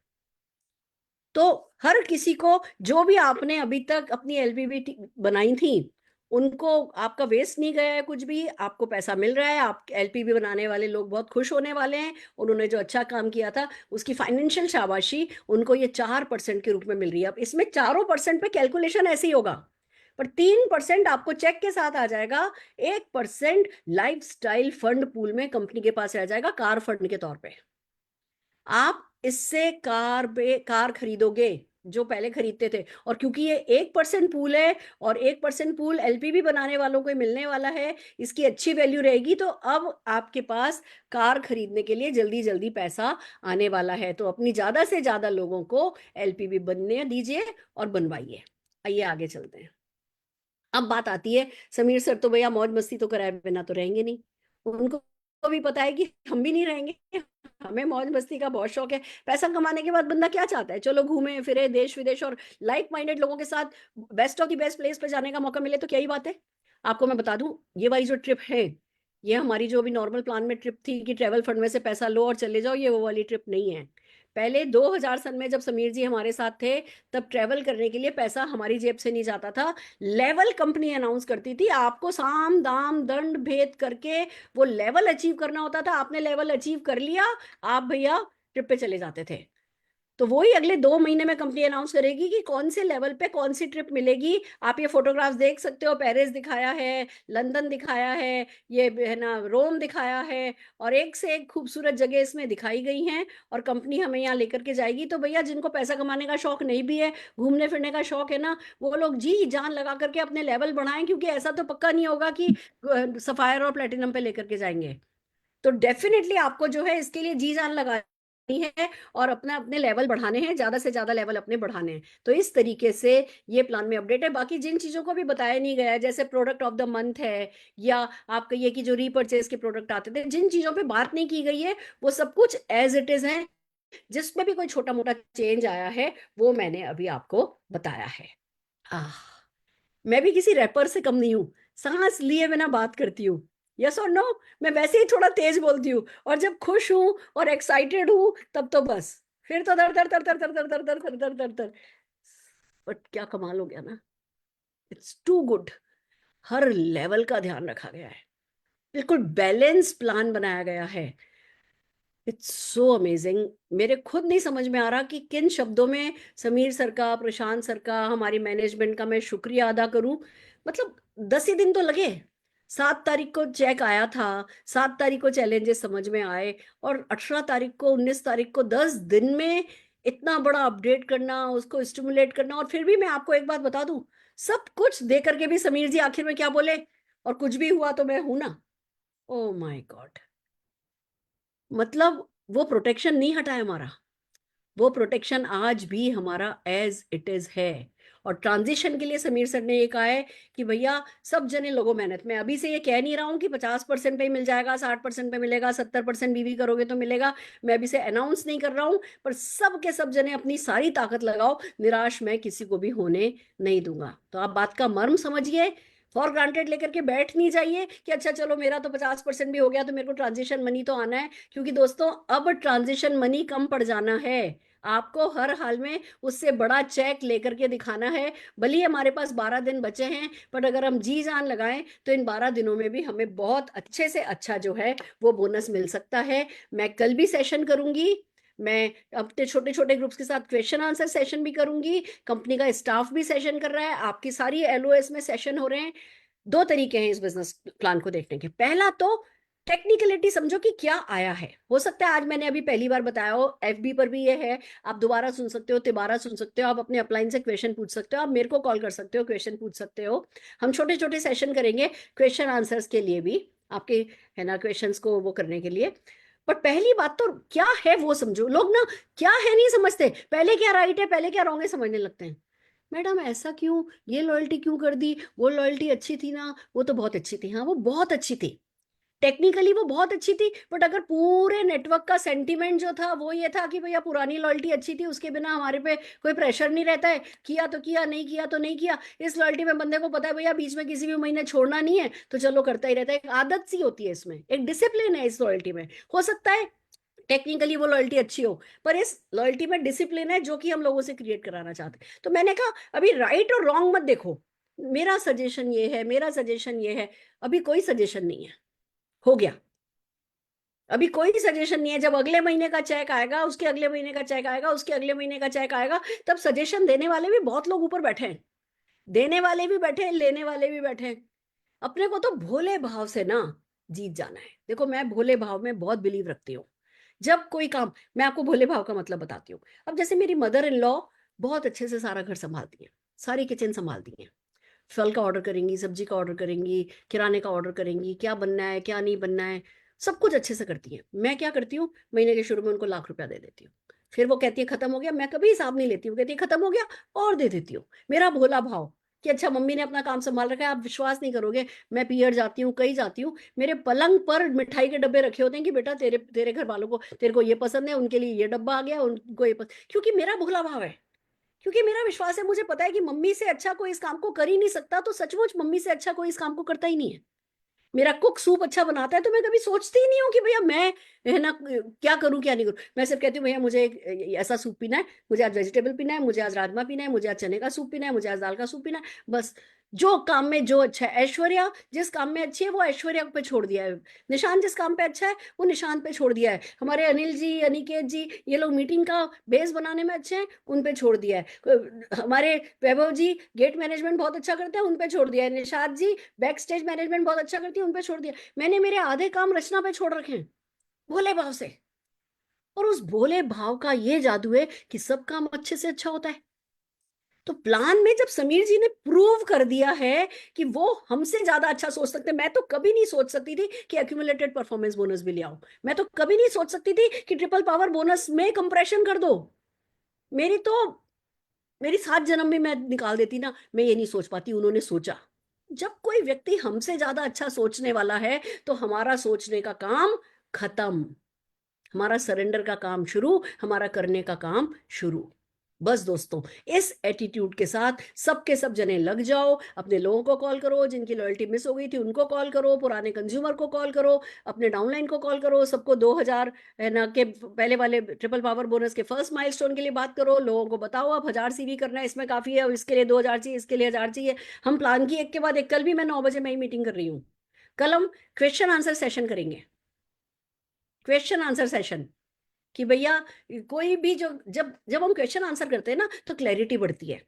तो हर किसी को, जो भी आपने अभी तक अपनी एलबीबी बनाई थी, उनको आपका वेस्ट नहीं गया है कुछ भी, आपको पैसा मिल रहा है। आप एलपीबी बनाने वाले लोग बहुत खुश होने वाले हैं, उन्होंने जो अच्छा काम किया था उसकी फाइनेंशियल शाबाशी उनको ये 4% के रूप में मिल रही है। अब इसमें 4% पे कैलकुलेशन ऐसे ही होगा, पर 3% आपको चेक के साथ आ जाएगा। 1% लाइफ स्टाइल फंड पूल में कंपनी के पास रह जाएगा, कार फंड के तौर पर। आप इससे कार खरीदोगे जो पहले खरीदते थे, और क्योंकि ये 1% पूल है और 1% पूल एलपीबी बनाने वालों को मिलने वाला है, इसकी अच्छी वैल्यू रहेगी, तो अब आपके पास कार खरीदने के लिए जल्दी जल्दी पैसा आने वाला है। तो अपनी ज्यादा से ज्यादा लोगों को एलपीबी बनने दीजिए और बनवाइए। आइए आगे चलते हैं। अब बात आती है, समीर सर तो भैया मौज मस्ती तो कराए बिना तो रहेंगे नहीं, उनको भी पता है कि हम भी नहीं रहेंगे, हमें मौज मस्ती का बहुत शौक है। पैसा कमाने के बाद बंदा क्या चाहता है, चलो घूमे फिरे देश विदेश, और लाइक माइंडेड लोगों के साथ best of the best place पे जाने का मौका मिले तो क्या ही बात है। आपको मैं बता दूं, ये वाली जो ट्रिप है, ये हमारी जो अभी नॉर्मल प्लान में ट्रिप थी कि ट्रेवल फंड में से पैसा लो और चले जाओ, ये वो वाली ट्रिप नहीं है। पहले 2000 सन में जब समीर जी हमारे साथ थे, तब ट्रेवल करने के लिए पैसा हमारी जेब से नहीं जाता था, लेवल कंपनी अनाउंस करती थी, आपको साम दाम दंड भेद करके वो लेवल अचीव करना होता था। आपने लेवल अचीव कर लिया, आप भैया ट्रिप पे चले जाते थे। तो वही अगले 2 महीने में कंपनी अनाउंस करेगी कि कौन से लेवल पे कौन सी ट्रिप मिलेगी। आप ये फोटोग्राफ्स देख सकते हो, पेरिस दिखाया है, लंदन दिखाया है, ये है ना रोम दिखाया है, और एक से एक खूबसूरत जगह इसमें दिखाई गई हैं, और कंपनी हमें यहाँ लेकर के जाएगी। तो भैया जिनको पैसा कमाने का शौक नहीं भी है, घूमने फिरने का शौक है ना, वो लोग जी जान लगा करके अपने लेवल बढ़ाएं, क्योंकि ऐसा तो पक्का नहीं होगा कि सफायर और प्लेटिनम पे लेकर के जाएंगे। तो डेफिनेटली आपको जो है इसके लिए जी जान लगानी है, और अपना अपने लेवल बढ़ाने हैं, ज्यादा से ज्यादा लेवल अपने बढ़ाने हैं। तो इस तरीके से ये प्लान में अपडेट है। बाकी जिन चीजों को भी बताया नहीं गया है, जैसे प्रोडक्ट ऑफ द मंथ है, या आप कहिए कि जो रीपर्चेज के प्रोडक्ट आते थे, जिन चीजों पे बात नहीं की गई है, वो सब कुछ एज इट इज है। जिसमें भी कोई छोटा मोटा चेंज आया है वो मैंने अभी आपको बताया है। आह, मैं भी किसी रैपर से कम नहीं हूं, सांस लिए बिना बात करती हूँ, यस और नो? मैं वैसे ही थोड़ा तेज बोलती हूँ, और जब खुश हूँ और एक्साइटेड हूँ तब तो बस फिर तो दर दर दर दर दर दर दर दर दर दर दर दर। बट क्या कमाल हो गया ना, इट्स टू गुड। हर लेवल का ध्यान रखा गया है, बिल्कुल बैलेंस प्लान बनाया गया है। It's so amazing. मेरे खुद नहीं समझ में आ रहा कि किन शब्दों में समीर सर का, प्रशांत सर का, हमारी मैनेजमेंट का मैं शुक्रिया अदा करूं। मतलब 10 ही दिन तो लगे। 7 तारीख को चेक आया था, 7 तारीख को चैलेंजेस समझ में आए, और 18 तारीख को, 19 तारीख को 10 दिन में इतना बड़ा अपडेट करना, उसको स्टिमुलेट करना। और फिर भी मैं आपको एक बात बता दूं, सब कुछ दे करके भी समीर जी आखिर में क्या बोले, और कुछ भी हुआ तो मैं हूं ना। Oh my God. मतलब वो प्रोटेक्शन नहीं हटा है हमारा, वो प्रोटेक्शन आज भी हमारा एज इट इज है। और ट्रांजिशन के लिए समीर सर ने ये कहा है कि भैया सब जने लोगों मेहनत में। अभी से ये कह नहीं रहा हूँ कि 50% पे ही मिल जाएगा, 60% पे मिलेगा, 70% बीवी करोगे तो मिलेगा। मैं अभी से अनाउंस नहीं कर रहा हूँ, पर सब के सब जने अपनी सारी ताकत लगाओ, निराश मैं किसी को भी होने नहीं दूंगा। तो आप बात का मर्म समझिए। फॉर ग्रांटेड लेकर के बैठ नहीं जाइए कि अच्छा चलो मेरा तो 50% भी हो गया तो मेरे को ट्रांजिशन मनी तो आना है। क्योंकि दोस्तों अब ट्रांजिशन मनी कम पड़ जाना है, आपको हर हाल में उससे बड़ा चेक लेकर के दिखाना है। भले ही हमारे पास 12 दिन बचे हैं, पर अगर हम जी जान लगाएं तो इन 12 दिनों में भी हमें बहुत अच्छे से अच्छा जो है वो बोनस मिल सकता है। मैं कल भी सेशन करूंगी, मैं अपने छोटे छोटे ग्रुप्स के साथ क्वेश्चन आंसर सेशन भी करूंगी, कंपनी का स्टाफ भी सेशन कर रहा है, आपकी सारी एलओएस में सेशन हो रहे हैं। 2 तरीके हैं इस बिजनेस प्लान को देखने के। पहला तो टेक्निकलिटी समझो कि क्या आया है। हो सकता है आज मैंने अभी पहली बार बताया हो, एफबी पर भी ये है, आप दोबारा सुन सकते हो, तिबारा सुन सकते हो, आप अपने अपलाइन से क्वेश्चन पूछ सकते हो, आप मेरे को कॉल कर सकते हो, क्वेश्चन पूछ सकते हो। हम छोटे छोटे सेशन करेंगे क्वेश्चन आंसर्स के लिए भी, आपके है ना क्वेश्चंस को वो करने के लिए। पर पहली बात तो क्या है वो समझो। लोग ना क्या है नहीं समझते, पहले क्या राइट है पहले क्या रॉन्ग है समझने लगते हैं। मैडम ऐसा क्यों, ये लॉयल्टी क्यों कर दी, वो लॉयल्टी अच्छी थी ना, वो तो बहुत अच्छी थी। हाँ वो बहुत अच्छी थी, टेक्निकली वो बहुत अच्छी थी, बट अगर पूरे नेटवर्क का सेंटीमेंट जो था वो ये था कि भैया पुरानी लॉयल्टी अच्छी थी, उसके बिना हमारे पे कोई प्रेशर नहीं रहता है, किया तो किया, नहीं किया तो नहीं किया। इस लॉयल्टी में बंदे को पता है भैया बीच में किसी भी महीने छोड़ना नहीं है, तो चलो करता ही रहता है। एक आदत सी होती है इसमें, एक डिसिप्लिन है इस लॉयल्टी में। हो सकता है टेक्निकली वो लॉयल्टी अच्छी हो, पर इस लॉयल्टी में डिसिप्लिन है जो कि हम लोगों से क्रिएट कराना चाहते हैं। तो मैंने कहा अभी राइट और रॉन्ग मत देखो, मेरा सजेशन ये है, मेरा सजेशन ये है। अभी कोई सजेशन नहीं है, हो गया। अभी कोई सजेशन नहीं है। जब अगले महीने का चेक आएगा, उसके अगले महीने का चेक आएगा, उसके अगले महीने का चेक आएगा, तब सजेशन देने वाले भी बहुत लोग ऊपर बैठे हैं, देने वाले भी बैठे हैं, लेने वाले भी बैठे हैं। अपने को तो भोले भाव से ना जीत जाना है। देखो मैं भोले भाव में बहुत बिलीव रखती हूँ। जब कोई काम, मैं आपको भोले भाव का मतलब बताती हूँ। अब जैसे मेरी मदर इन लॉ बहुत अच्छे से सारा घर संभालती है, सारी किचन संभालती है, फल का ऑर्डर करेंगी, सब्जी का ऑर्डर करेंगी, किराने का ऑर्डर करेंगी, क्या बनना है क्या नहीं बनना है, सब कुछ अच्छे से करती है। मैं क्या करती हूँ, महीने के शुरू में उनको लाख रुपया दे देती हूँ। फिर वो कहती है खत्म हो गया, मैं कभी हिसाब नहीं लेती हूँ, कहती है खत्म हो गया और दे देती हूँ। मेरा भोला भाव कि अच्छा मम्मी ने अपना काम संभाल रखा है। आप विश्वास नहीं करोगे, मैं पियर जाती हूँ, कहीं जाती हूँ, मेरे पलंग पर मिठाई के डब्बे रखे होते हैं कि बेटा तेरे तेरे घर वालों को, तेरे को ये पसंद है, उनके लिए ये डब्बा आ गया, उनको ये पसंद। क्योंकि मेरा भोला भाव है, क्योंकि मेरा विश्वास है, मुझे पता है कि मम्मी से अच्छा कोई इस काम को कर ही नहीं सकता, तो सचमुच मम्मी से अच्छा कोई इस काम को करता ही नहीं है। मेरा कुक सूप अच्छा बनाता है तो मैं कभी सोचती ही नहीं हूँ कि भैया मैं है ना क्या करूँ क्या नहीं करूँ। मैं सिर्फ कहती हूँ भैया मुझे ऐसा सूप पीना है, मुझे आज वेजिटेबल पीना है, मुझे आज राजमा पीना है, मुझे आज चने का सूप पीना है, मुझे आज दाल का सूप पीना है, बस। जो काम में जो अच्छा है, ऐश्वर्या जिस काम में अच्छी है वो ऐश्वर्या पे छोड़ दिया है, निशान जिस काम पे अच्छा है वो निशान पे छोड़ दिया है, हमारे अनिल जी, अनिकेत जी, ये लोग मीटिंग का बेस बनाने में अच्छे हैं, उन पे छोड़ दिया है, हमारे वैभव जी गेट मैनेजमेंट बहुत अच्छा करते हैं, उन पे छोड़ दिया है, निशाद जी बैक स्टेज मैनेजमेंट बहुत अच्छा करती है, उन पे छोड़ दिया। मैंने मेरे आधे काम रचना पे छोड़ रखे हैं, भोले भाव से। और उस भोले भाव का ये जादू है कि सब काम अच्छे से अच्छा होता है। तो प्लान में जब समीर जी ने प्रूव कर दिया है कि वो हमसे ज्यादा अच्छा सोच सकते, मैं तो कभी नहीं सोच सकती थी कि एक्यूमुलेटेड परफॉर्मेंस बोनस भी ले आओ, मैं तो कभी नहीं सोच सकती थी कि ट्रिपल पावर बोनस में कंप्रेशन कर दो। मेरी तो मेरी 7 जन्म भी मैं निकाल देती ना, मैं ये नहीं सोच पाती, उन्होंने सोचा। जब कोई व्यक्ति हमसे ज्यादा अच्छा सोचने वाला है तो हमारा सोचने का काम खत्म, हमारा सरेंडर का काम शुरू, हमारा करने का काम शुरू। बस दोस्तों, इस एटीट्यूड के साथ सबके सब जने लग जाओ, अपने लोगों को कॉल करो, जिनकी लॉयल्टी मिस हो गई थी उनको कॉल करो, पुराने कंज्यूमर को कॉल करो, अपने डाउनलाइन को कॉल करो, सबको 2000 है ना के पहले वाले ट्रिपल पावर बोनस के फर्स्ट माइलस्टोन के लिए बात करो, लोगों को बताओ अब 1000 सीवी करना है, इसमें काफी है, इसके लिए 2000 चाहिए, इसके लिए 1000 चाहिए। हम प्लान की एक के बाद एक, कल भी मैं 9 बजे मैं ही मीटिंग कर रही हूँ। कल हम क्वेश्चन आंसर सेशन करेंगे, क्वेश्चन आंसर सेशन, कि भैया कोई भी जो जब जब हम क्वेश्चन आंसर करते हैं ना तो क्लैरिटी बढ़ती है।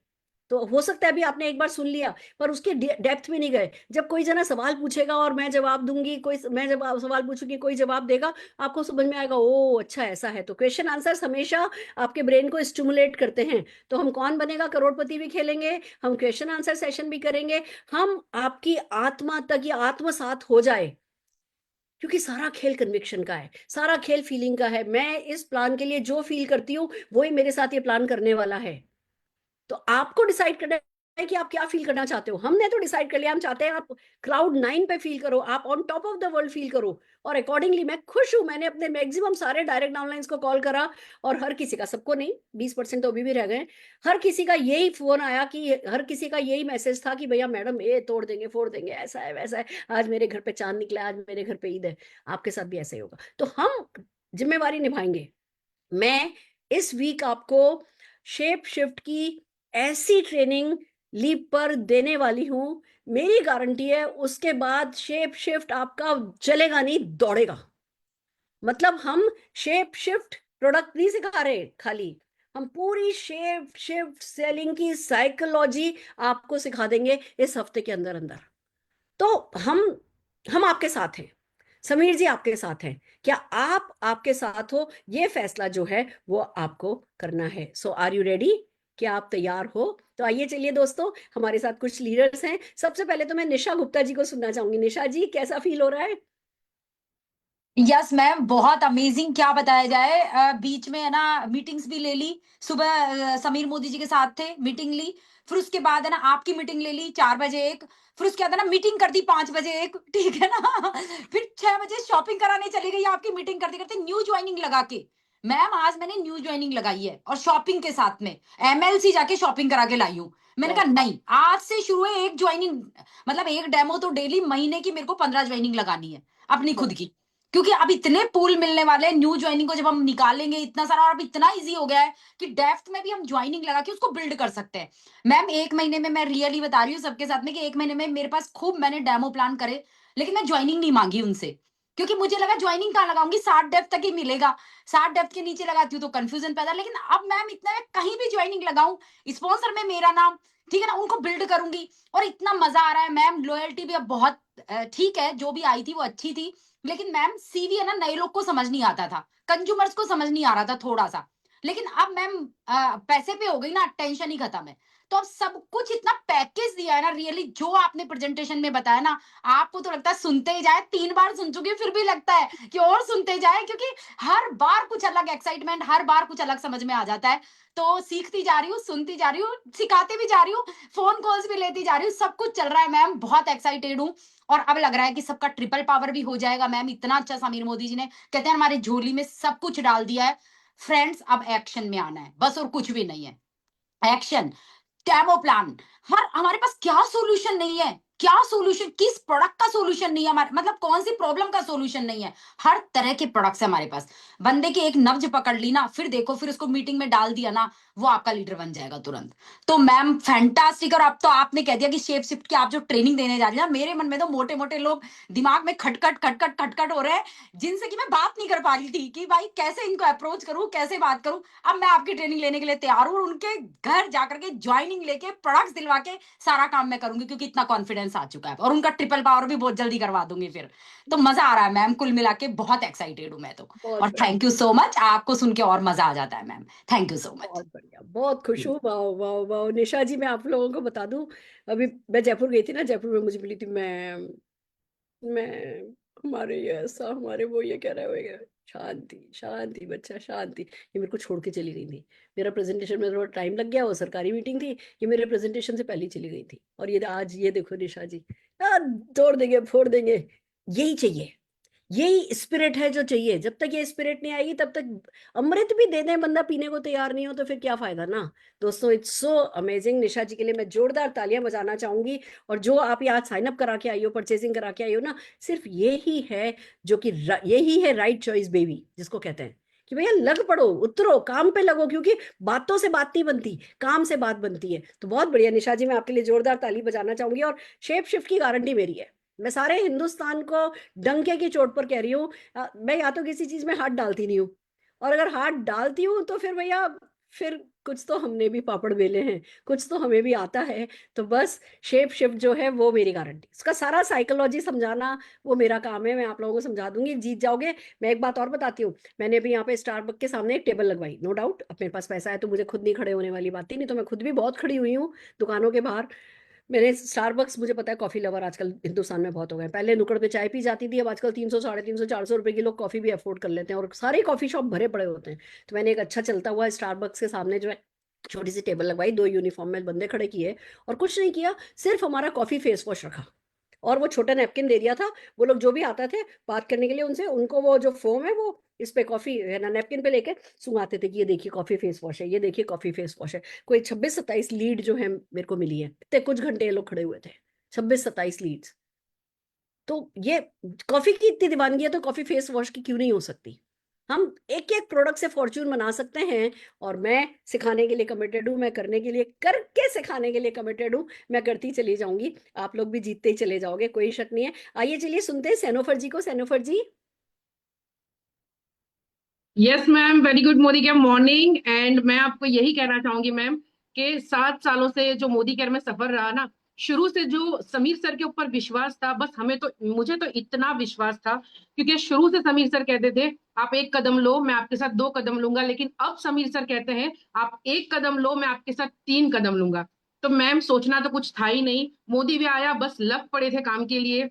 तो हो सकता है अभी आपने एक बार सुन लिया पर उसके डेप्थ में नहीं गए। जब कोई जना सवाल पूछेगा और मैं जवाब दूंगी, मैं जब सवाल पूछूंगी कोई जवाब देगा, आपको समझ में आएगा ओ अच्छा ऐसा है। तो क्वेश्चन आंसर्स हमेशा आपके ब्रेन को स्टिमुलेट करते हैं। तो हम कौन बनेगा करोड़पति भी खेलेंगे, हम क्वेश्चन आंसर सेशन भी करेंगे, हम आपकी आत्मा तक या आत्मसात हो जाए, क्योंकि सारा खेल कन्विक्शन का है, सारा खेल फीलिंग का है। मैं इस प्लान के लिए जो फील करती हूँ वही मेरे साथ ये प्लान करने वाला है। तो आपको डिसाइड करना है कि आप क्या फील करना चाहते हो। हमने तो डिसाइड कर लिया, हम चाहते हैं आप क्लाउड 9 पे फील करो, आप on top of the world feel करो। और अकॉर्डिंगली मैं खुश हूं, मैंने अपने मैक्सिमम सारे डायरेक्ट डाउनलाइंस को कॉल करा और हर किसी का, सबको नहीं, 20% तो अभी भी रह गए, हर किसी का यही फोन आया, कि हर किसी का यही मैसेज था कि भैया मैडम ये तोड़ देंगे फोड़ देंगे, ऐसा है वैसा है, आज मेरे घर पे चांद निकला, आज मेरे घर पे ईद है। आपके साथ भी ऐसा ही होगा। तो हम जिम्मेवारी निभाएंगे। मैं इस वीक आपको शेप शिफ्ट की ऐसी ट्रेनिंग लीप पर देने वाली हूं, मेरी गारंटी है। उसके बाद शेप शिफ्ट आपका चलेगा नहीं, दौड़ेगा। मतलब हम शेप शिफ्ट प्रोडक्ट नहीं सिखा रहे खाली, हम पूरी शेप शिफ्ट सेलिंग की साइकोलॉजी आपको सिखा देंगे इस हफ्ते के अंदर अंदर। तो हम आपके साथ हैं, समीर जी आपके साथ हैं। क्या आप आपके साथ हो, ये फैसला जो है वो आपको करना है। सो आर यू रेडी? क्या आप तैयार हो? तो आइए चलिए दोस्तों, हमारे साथ कुछ लीडर्स हैं। सबसे पहले तो मैं निशा गुप्ता जी को सुनना चाहूंगी। निशा जी, कैसा फील हो रहा है? यस मैम, बहुत अमेजिंग, क्या बताया जाए। बीच में है ना मीटिंग्स भी ले ली। सुबह समीर मोदी जी के साथ थे, मीटिंग ली। फिर उसके बाद है ना आपकी मीटिंग ले ली 4 बजे एक। फिर उसके बाद है ना मीटिंग कर दी 5 बजे एक, ठीक है ना। फिर 6 बजे शॉपिंग कराने चली गई आपकी मीटिंग करते करते न्यू ज्वाइनिंग लगा के। मैम आज मैंने न्यू ज्वाइनिंग लगाई है और शॉपिंग के साथ में एमएलसी जाके शॉपिंग करा के लाई हूँ। मैंने कहा नहीं, आज से शुरू है एक ज्वाइनिंग, मतलब एक डेमो तो डेली, महीने की मेरे को 15 ज्वाइनिंग लगानी है अपनी खुद की। क्योंकि अब इतने पूल मिलने वाले हैं न्यू ज्वाइनिंग को, जब हम निकालेंगे इतना सारा, और अब इतना इजी हो गया है कि डेप्थ में भी हम ज्वाइनिंग लगा के उसको बिल्ड कर सकते हैं। मैम एक महीने में, मैं रियली बता रही हूँ सबके साथ में, कि एक महीने में मेरे पास खूब मैंने डेमो प्लान करे, लेकिन मैं ज्वाइनिंग नहीं मांगी उनसे। क्योंकि मुझे लगा ज्वाइनिंग कहाँ लगाऊंगी, 60 डेप्थ तक ही मिलेगा, 60 डेप्थ के नीचे लगाती हूँ तो कंफ्यूजन पैदा। लेकिन अब मैम इतना मैं कहीं भी ज्वाइनिंग लगाऊं, स्पॉन्सर में मेरा नाम, ठीक है ना, उनको बिल्ड करूंगी। और इतना मजा आ रहा है मैम, लॉयल्टी भी अब बहुत ठीक है, जो भी आई थी वो अच्छी थी। लेकिन मैम सीवी है ना, नए लोग को समझ नहीं आता था, कंज्यूमर्स को समझ नहीं आ रहा था थोड़ा सा। लेकिन अब मैम पैसे पे हो गई ना, टेंशन ही खत्म है। तो अब सब कुछ इतना पैकेज दिया है ना, रियली जो आपने प्रेजेंटेशन में बताया ना, आपको तो लगता है सुनते ही जाए। 3 बार सुन चुकी फिर भी लगता है कि और सुनते जाए, क्योंकि हर बार कुछ अलग एक्साइटमेंट, हर बार कुछ अलग समझ में आ जाता है। तो सीखती जा रही हूँ, सुनती जा रही हूँ, सिखाती भी जा रही हूँ, फोन कॉल्स भी लेती जा रही हूँ, सब कुछ चल रहा है मैम, बहुत एक्साइटेड हूँ। और अब लग रहा है कि सबका ट्रिपल पावर भी हो जाएगा मैम। इतना अच्छा समीर मोदी जी ने, कहते हैं हमारे झोली में सब कुछ डाल दिया है। फ्रेंड्स अब एक्शन में आना है बस, और कुछ भी नहीं है। Action, demo plan. हर हमारे पास क्या सॉल्यूशन नहीं है, क्या सॉल्यूशन, किस प्रोडक्ट का सॉल्यूशन नहीं है हमारे, मतलब कौन सी प्रॉब्लम का सॉल्यूशन नहीं है। हर तरह के प्रोडक्ट्स है हमारे पास। बंदे की एक नब्ज पकड़ ली ना, फिर देखो, फिर उसको मीटिंग में डाल दिया ना, वो आपका लीडर बन जाएगा तुरंत। तो मैम फैंटास्टिक। और अब तो आपने कह दिया कि शेप शिफ्ट की आप जो ट्रेनिंग देने जा रही है, मेरे मन में तो मोटे मोटे लोग दिमाग में खटखट खटखट खटखट हो रहे हैं, जिनसे कि मैं बात नहीं कर पा रही थी कि भाई कैसे इनको अप्रोच करूं, कैसे बात करूं। अब मैं आपकी ट्रेनिंग लेने के लिए तैयार हूं, और उनके घर जाकर के ज्वाइनिंग लेके प्रोडक्ट्स दिलवा के सारा काम मैं करूंगी, क्योंकि इतना कॉन्फिडेंस आ चुका है। और उनका ट्रिपल पावर भी बहुत जल्दी करवा दूंगी फिर। तो मजा आ रहा है मैम, कुल मिला के बहुत एक्साइटेड हूं मैं तो। बहुत और बढ़िया, थैंक यू सो मच, आपको सुन के और मजा आ जाता है ma'am. Thank you so much. बहुत बढ़िया, बहुत खुश हूँ। वाह वाह वाह। निशा जी, मैं आप लोगों को बता दूं, अभी मैं जयपुर गई थी ना, जयपुर में मुझे मिली थी, मैं हमारे ये ऐसा, हमारे वो ये कह रहे होगा, शांति शांति बच्चा शांति, ये मेरे को छोड़ के चली गई थी। मेरा प्रेजेंटेशन में थोड़ा टाइम लग गया, वो सरकारी मीटिंग थी, ये मेरे प्रेजेंटेशन से पहले ही चली गई थी। और ये आज ये देखो निशा जी, तोड़ देंगे फोड़ देंगे। यही चाहिए, यही स्पिरिट है जो चाहिए। जब तक ये स्पिरिट नहीं आएगी तब तक अमृत भी दे दें बंदा पीने को तैयार नहीं हो तो फिर क्या फायदा ना। दोस्तों इट्स सो अमेजिंग। निशा जी के लिए मैं जोरदार तालियां बजाना चाहूंगी। और जो आप यहाँ साइन अप करा के आई हो, परचेसिंग करा के आई हो ना, सिर्फ ये ही है जो कि यही है राइट चॉइस बेबी जिसको कहते हैं कि भैया लग पड़ो, उतरो, काम पे लगो, क्योंकि बातों से बात नहीं बनती, काम से बात बनती है। तो बहुत बढ़िया निशा जी, मैं आपके लिए जोरदार ताली बजाना चाहूंगी। और शेप शिफ्ट की गारंटी मेरी है। मैं सारे हिंदुस्तान को डंके की चोट पर कह रही हूँ, मैं या तो किसी चीज में हाथ डालती नहीं हूँ, और अगर हाथ डालती हूँ तो फिर भैया फिर कुछ तो हमने भी पापड़ बेले हैं, कुछ तो हमें भी आता है। तो बस शेप शिफ्ट जो है वो मेरी गारंटी, इसका सारा साइकोलॉजी समझाना वो मेरा काम है। मैं आप लोगों को समझा दूंगी, जीत जाओगे। मैं एक बात और बताती हूँ, मैंने अभी यहाँ पे स्टारबक के सामने एक टेबल लगवाई, नो डाउट अब मेरे पास पैसा है तो मुझे खुद नहीं खड़े होने वाली बात ही नहीं, तो मैं खुद भी बहुत खड़ी हुई हूँ दुकानों के बाहर। मैंने स्टारबक्स, मुझे पता है कॉफी लवर आजकल हिंदुस्तान में बहुत हो गए, पहले नुक्कड़ पे चाय पी जाती थी, अब आजकल 300 350 400 रुपए की लोग कॉफी भी अफोर्ड कर लेते हैं और सारे कॉफी शॉप भरे पड़े होते हैं। तो मैंने एक अच्छा चलता हुआ स्टारबक्स के सामने जो है छोटी सी टेबल लगवाई, 2 यूनिफॉर्म में बंदे खड़े किए और कुछ नहीं किया, सिर्फ हमारा कॉफी फेस वॉश रखा और वो छोटा नैपकिन दे दिया था। वो लोग जो भी आता थे बात करने के लिए उनसे, उनको वो जो फोम है वो इस पे कॉफी है ना नैपकिन पे लेके सुंघाते थे कि ये देखिए कॉफी फेस वॉश है, ये देखिए कॉफी फेस वॉश है। कोई 26 27 लीड जो है मेरे को मिली है, इतने कुछ घंटे ये लोग खड़े हुए थे, 26 27 लीड्स। तो ये कॉफी की इतनी दीवानगी है तो कॉफी फेस वॉश की क्यों नहीं हो सकती। हम एक एक प्रोडक्ट से फॉर्च्यून बना सकते हैं। और मैं सिखाने के लिए कमिटेड हूँ, मैं करने के लिए, करके सिखाने के लिए कमिटेड हूँ। मैं करती चली जाऊंगी, आप लोग भी जीतते ही चले जाओगे, कोई शक नहीं है। आइए चलिए सुनते हैं सेनोफर जी को। Senofer ji. Yes ma'am, very good Modicare morning. And मैं आपको यही कहना चाहूंगी मैम कि 7 सालों से जो मोदी केयर में सफर रहा ना, शुरू से जो समीर सर के ऊपर विश्वास था, बस मुझे तो इतना विश्वास था, क्योंकि शुरू से समीर सर कहते थे आप 1 कदम लो मैं आपके साथ 2 कदम लूंगा, लेकिन अब समीर सर कहते हैं आप 1 कदम लो मैं आपके साथ 3 कदम लूंगा। तो मैम सोचना तो कुछ था ही नहीं, मोदी भी आया, बस लग पड़े थे काम के लिए,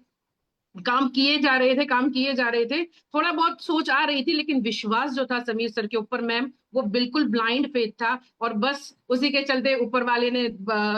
काम किए जा रहे थे, काम किए जा रहे थे। थोड़ा बहुत सोच आ रही थी, लेकिन विश्वास जो था समीर सर के ऊपर मैम, वो बिल्कुल ब्लाइंड फेथ था। और बस उसी के चलते ऊपर वाले ने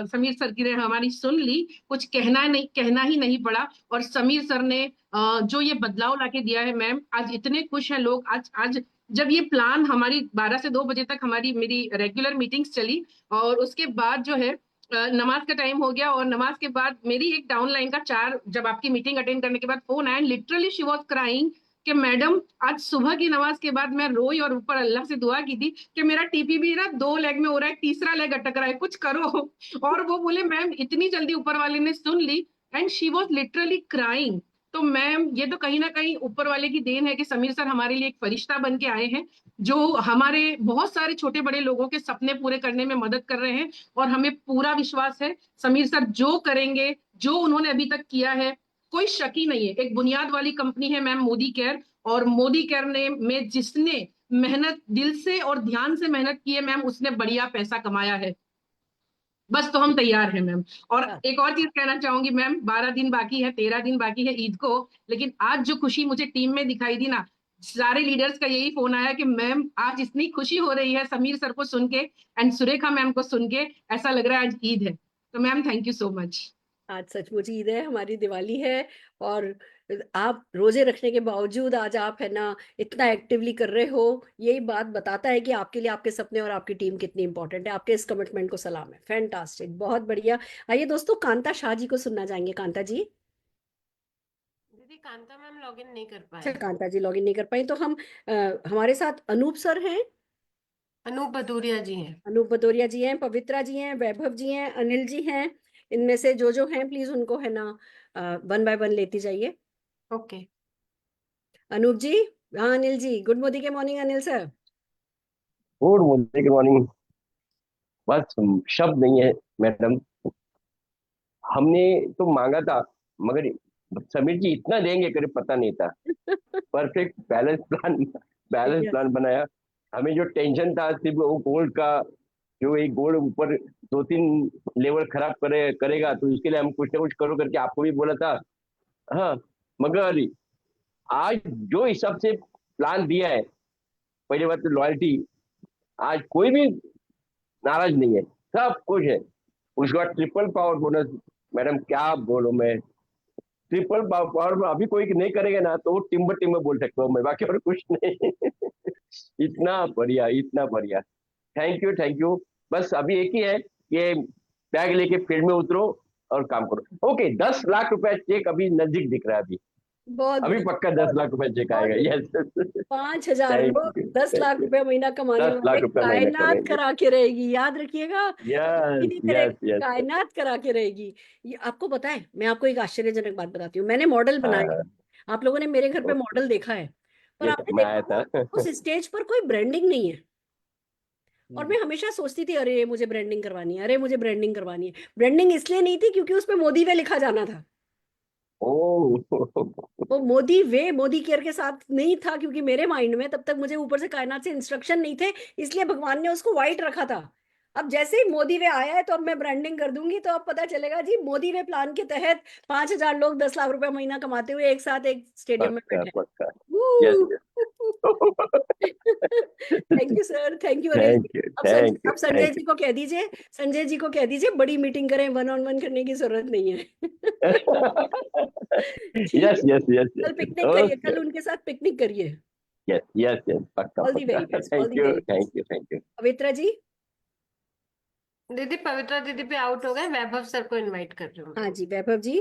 समीर सर की ने हमारी सुन ली, कुछ कहना ही नहीं पड़ा। और समीर सर ने जो ये बदलाव लाके दिया है मैम, आज इतने खुश हैं लोग। आज आज जब ये प्लान हमारी 12 से 2 बजे तक हमारी मेरी रेगुलर मीटिंग्स चली, और उसके बाद जो है नमाज का टाइम हो गया, और नमाज के बाद मेरी एक डाउनलाइन का जब आपकी मीटिंग अटेंड करने के बाद फोन आया, लिटरली शी वाज क्राइंग कि मैडम आज सुबह की नमाज के बाद मैं रोई और ऊपर अल्लाह से दुआ की थी कि मेरा टीपी भी ना 2 लेग में हो रहा है, तीसरा लेग अटक रहा है, कुछ करो। और वो बोले मैम इतनी जल्दी ऊपर वाले ने सुन ली, and she was literally crying. तो मैम ये तो कहीं ना कहीं ऊपर वाले की देन है कि समीर सर हमारे लिए एक फरिश्ता बन के आए हैं, जो हमारे बहुत सारे छोटे बड़े लोगों के सपने पूरे करने में मदद कर रहे हैं। और हमें पूरा विश्वास है समीर सर जो करेंगे, जो उन्होंने अभी तक किया है, कोई शक ही नहीं है। एक बुनियाद वाली कंपनी है मैम मोदी केयर, और मोदी केयर ने में जिसने मेहनत दिल से और ध्यान से मेहनत की है मैम, उसने बढ़िया पैसा कमाया है। बस तो हम तैयार हैं मैम। और एक और चीज कहना चाहूंगी मैम, 12 दिन बाकी है, 13 दिन बाकी है ईद को, लेकिन आज जो खुशी मुझे टीम में दिखाई दी ना, सारे लीडर्स का यही फोन आया कि मैम आज इतनी खुशी हो रही है समीर सर को सुन के एंड सुरेखा मैम को सुन के, ऐसा लग रहा है आज ईद है। तो ma'am thank you so much. आज सचमुच ईद है, हमारी दिवाली है। और आप रोजे रखने के बावजूद आज आप है ना इतना एक्टिवली कर रहे हो, यही बात बताता है कि आपके लिए आपके सपने और आपकी टीम कितनी इंपॉर्टेंट है। आपके इस कमिटमेंट को सलाम है, फैंटास्टिक, बहुत बढ़िया। आइए दोस्तों कांता शाह जी को सुनना चाहेंगे। कांता जी। दीदी कांता मैम लॉगिन नहीं कर अच्छा, पाए। कांता जी लॉगिन नहीं कर पाई तो हम हमारे साथ अनूप सर हैं, अनूप भदौरिया जी हैं। अनूप भदौरिया जी हैं, पवित्रा जी हैं, वैभव जी हैं, अनिल जी हैं। इनमें से जो हैं प्लीज उनको है ना 1 बाय 1 लेती जाइए। ओके। अनूप जी। हाँ अनिल जी, गुड मॉर्निंग के morning Anil sir. Good morning, morning. बस शब्द नहीं है मैडम। हमने तो मांगा था, मगर समीर जी इतना देंगे करे पता नहीं था। परफेक्ट बैलेंस प्लान बनाया। हमें जो टेंशन था सिर्फ वो गोल्ड का, जो एक गोल्ड ऊपर 2 3 लेवल खराब करेगा, तो इसके लिए हम कुछ ना कुछ करो करके आपको भी बोला था। हाँ, मगर आज जो हिसाब से प्लान दिया है, पहली बात तो लॉयल्टी, आज कोई भी नाराज नहीं है, सब कुछ है। उसके बाद ट्रिपल पावर बोनस, मैडम क्या बोलो मैं, ट्रिपल पावर में अभी कोई नहीं करेगा ना तो वो टिम्बर बोल सकता हूँ मैं, बाकी और कुछ नहीं। इतना बढ़िया, इतना बढ़िया। Thank you. बस अभी एक ही है कि बैग लेके फील्ड में उतरो और काम करो। ओके, 10 लाख रुपए चेक अभी नजदीक दिख रहा है अभी। बहुत अभी बढ़िया, पक्का 10 लाख रुपए चेक बहुत आएगा। बढ़िया। यस। 5,000 थैंक लोग यू, 10 लाख थैंक यू। रुपए महीना कमाने 10 लाख वाले, रुपए महीने कायनात कमाएंगे। करा के रहेगी, याद रखिएगा। यस नहीं करेगी, यस यस। कायनात करा के रहेगी। ये आपको पता है, मैं आपको एक आश्चर्यजनक बात बताती हूँ। मैंने मॉडल बनाए हैं। हाँ, आप लोगों ने मेरे घर पे ओके, मॉडल देखा है, पर ये आपने मैं देखा आया वो था। उस स्टेज पर कोई ब्रांडिंग नहीं है। और मैं हमेशा सोचती थी, अरे मुझे ब्रांडिंग करवानी है, अरे मुझे ब्रांडिंग करवानी है। ब्रांडिंग इसलिए नहीं थी क्योंकि उस पे मोदी वे लिखा जाना था। ओ। वो मोदी वे मोदी केयर के साथ नहीं था, क्योंकि मेरे माइंड में तब तक मुझे ऊपर से कायनात से इंस्ट्रक्शन नहीं थे, इसलिए भगवान ने उसको व्हाइट रखा था। अब जैसे ही मोदी वे आया है तो अब मैं ब्रांडिंग कर दूंगी, तो अब पता चलेगा जी मोदी वे प्लान के तहत 5,000 लोग 10 लाख रुपए महीना कमाते हुए एक साथ एक स्टेडियम में पक्का बैठे पक्का। यस हैं। Thank yes. You sir, thank you Anil ji. Thank you, अब थैंक यू, अब संजय थैंक जी को कह दीजिए, संजय जी को कह दीजिए बड़ी मीटिंग करें, 1-on-1 करने की जरूरत नहीं है। यू। ठीक यस है, यस यस कल यस। पिकनिक करिए, ओके। कल उनके साथ पिकनिक करिए। यस यस यस, पक्का ऑल दी पक्का। Very best, all thank the you, very best. Thank you, thank you. Pavitra ji. दीदी पवित्रा दीदी भी आउट हो गए, वैभव सर को इनवाइट कर रही हूँ मैं। हाँ जी, Vaibhav ji.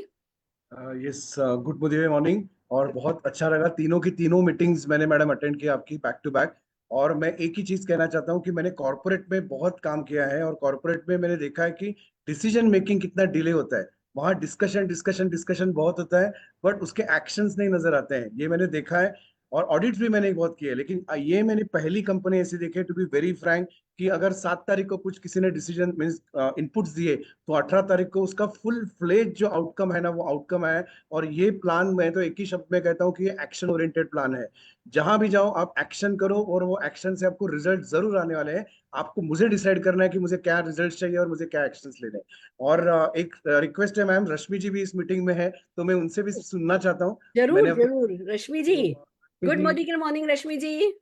Yes, good morning. और बहुत अच्छा लगा, तीनों की तीनों मीटिंग्स मैंने मैडम अटेंड की आपकी बैक टू बैक। और मैं एक ही चीज कहना चाहता हूँ कि मैंने कॉर्पोरेट में बहुत काम किया है, और कॉर्पोरेट में मैंने देखा है कि डिसीजन मेकिंग कितना डिले होता है। वहाँ डिस्कशन डिस्कशन डिस्कशन बहुत होता है, बट उसके एक्शंस नहीं नजर आते हैं, ये मैंने देखा है। और ऑडिट्स भी मैंने बहुत किए, लेकिन ये मैंने पहली कंपनी ऐसी देखी है, टू बी वेरी फ्रैंक, कि अगर 7 तारीख को कुछ किसी ने डिसीजन मीन्स इनपुट्स दिए, तो 18 तारीख को उसका फुल फ्लेज जो आउटकम है ना, वो आउटकम है। और ये प्लान, मैं तो एक ही शब्द में कहता हूँ कि ये एक्शन ओरिएंटेड प्लान है। जहां भी जाओ आप एक्शन करो, और वो एक्शन से आपको रिजल्ट जरूर आने वाले हैं। आपको मुझे डिसाइड करना है कि मुझे क्या रिजल्ट चाहिए और मुझे क्या एक्शंस लेने हैं। और एक रिक्वेस्ट है मैम, रश्मि जी भी इस मीटिंग में है, तो मैं उनसे भी सुनना चाहता हूँ। जरूर मैंने अपने जरूर, रश्मि जी। गुड जी, मॉर्निंग रश्मि जी।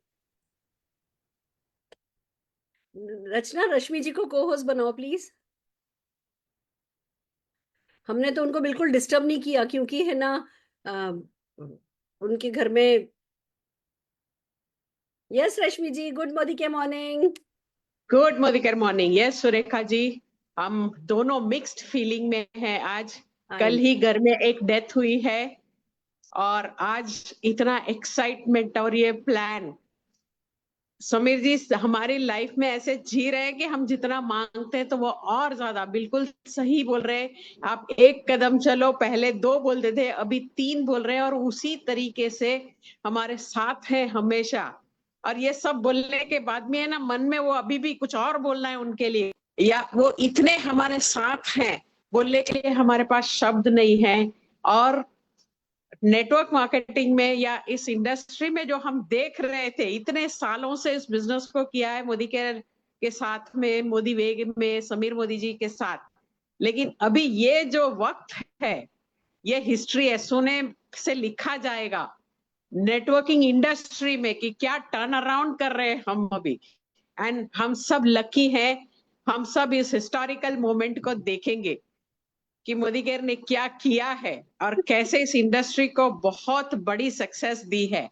रचना, रश्मि जी को को होस्ट बनाओ प्लीज। हमने तो उनको बिल्कुल डिस्टर्ब नहीं किया, क्योंकि है ना, अ, उनके घर में। Yes Rashmi ji, good morning. Good morning. Yes Surekha ji, हम दोनों मिक्स्ड फीलिंग में हैं आज। कल ही घर में एक डेथ हुई है, और आज इतना एक्साइटमेंट और ये प्लान। समीर जी हमारी लाइफ में ऐसे जी रहे हैं कि हम जितना मांगते हैं तो वो और ज्यादा, बिल्कुल सही बोल रहे हैं आप। एक कदम चलो, पहले 2 बोलते थे, अभी 3 बोल रहे हैं, और उसी तरीके से हमारे साथ है हमेशा। और ये सब बोलने के बाद में है ना, मन में वो अभी भी कुछ और बोलना है उनके लिए, या वो इतने हमारे साथ हैं, बोलने के लिए हमारे पास शब्द नहीं है। और नेटवर्क मार्केटिंग में या इस इंडस्ट्री में जो हम देख रहे थे, इतने सालों से इस बिजनेस को किया है मोदी केयर के साथ में, मोदी वेग में, समीर मोदी जी के साथ। लेकिन अभी ये जो वक्त है, ये हिस्ट्री है, सोने से लिखा जाएगा नेटवर्किंग इंडस्ट्री में, कि क्या टर्न अराउंड कर रहे हैं हम अभी। एंड हम सब लकी हैं, हम सब इस हिस्टोरिकल मोमेंट को देखेंगे कि मोदी केयर ने क्या किया है और कैसे इस इंडस्ट्री को बहुत बड़ी सक्सेस दी है।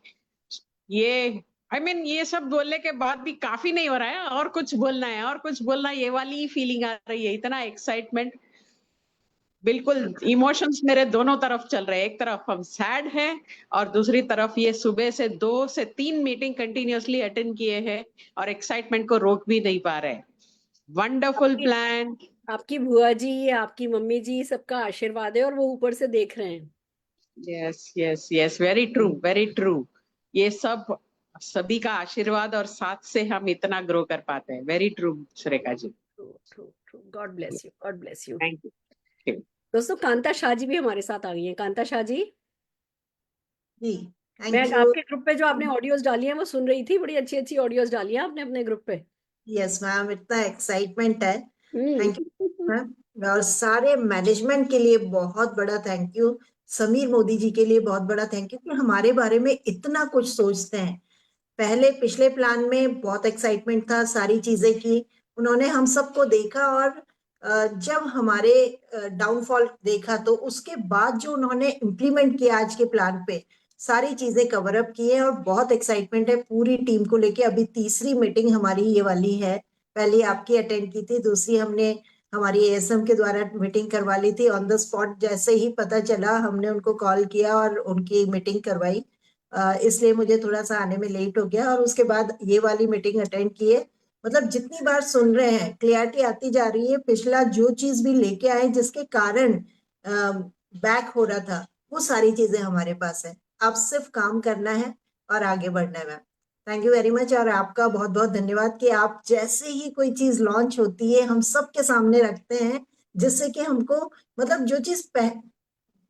ये ये सब बोलने के बाद भी काफी नहीं हो रहा है, और कुछ बोलना है, और कुछ बोलना है, ये वाली फीलिंग आ रही है, इतना एक्साइटमेंट। बिल्कुल इमोशंस मेरे दोनों तरफ चल रहे हैं। एक तरफ हम सैड हैं, और दूसरी तरफ ये सुबह से 2 से 3 मीटिंग कंटिन्यूअसली अटेंड किए हैं, और एक्साइटमेंट को रोक भी नहीं पा रहे। Wonderful plan. आपकी बुआ जी, आपकी मम्मी जी, सबका आशीर्वाद है, और वो ऊपर से देख रहे हैं। Yes yes yes, very true, very true. ये सब सभी का आशीर्वाद और साथ से हम इतना ग्रो कर पाते हैं। Very true Surekha ji. True. God bless you, God bless you. Thank you. दोस्तों, कांता शाह जी भी हमारे साथ आ गई हैं। कांता शाह जी, जी, मैं थैंक यू। आपके ग्रुप पे जो आपने ऑडियोज डाली हैं वो सुन रही थी, बड़ी अच्छी अच्छी ऑडियोज डाली हैं आपने अपने ग्रुप पे। यस मैम, इतना एक्साइटमेंट है। Thank you hmm. मैम। और सारे मैनेजमेंट के लिए बहुत बड़ा थैंक यू। समीर मोदी जी के लिए बहुत बड़ा थैंक यू कि हमारे बारे में इतना कुछ सोचते हैं। पहले पिछले प्लान में बहुत एक्साइटमेंट था, सारी चीजें की उन्होंने, हम सबको देखा, और जब हमारे डाउनफॉल देखा तो उसके बाद जो उन्होंने इम्प्लीमेंट किया आज के प्लान पे, सारी चीजें कवर अप की है और बहुत एक्साइटमेंट है पूरी टीम को लेके। अभी तीसरी मीटिंग हमारी ये वाली है, पहली आपकी अटेंड की थी, दूसरी हमने हमारी एएसएम के द्वारा मीटिंग करवा ली थी ऑन द स्पॉट। जैसे ही पता चला हमने उनको कॉल किया और उनकी मीटिंग करवाई। इसलिए मुझे थोड़ा सा आने में लेट हो गया और उसके बाद ये वाली मीटिंग अटेंड की है। मतलब जितनी बार सुन रहे हैं क्लियरिटी आती जा रही है। पिछला जो चीज भी लेके आए जिसके कारण बैक हो रहा था, वो सारी चीजें हमारे पास है। अब सिर्फ काम करना है और आगे बढ़ना है ma'am. Thank you very much. और आपका बहुत बहुत धन्यवाद कि आप जैसे ही कोई चीज लॉन्च होती है हम सबके सामने रखते हैं, जिससे कि हमको मतलब जो चीज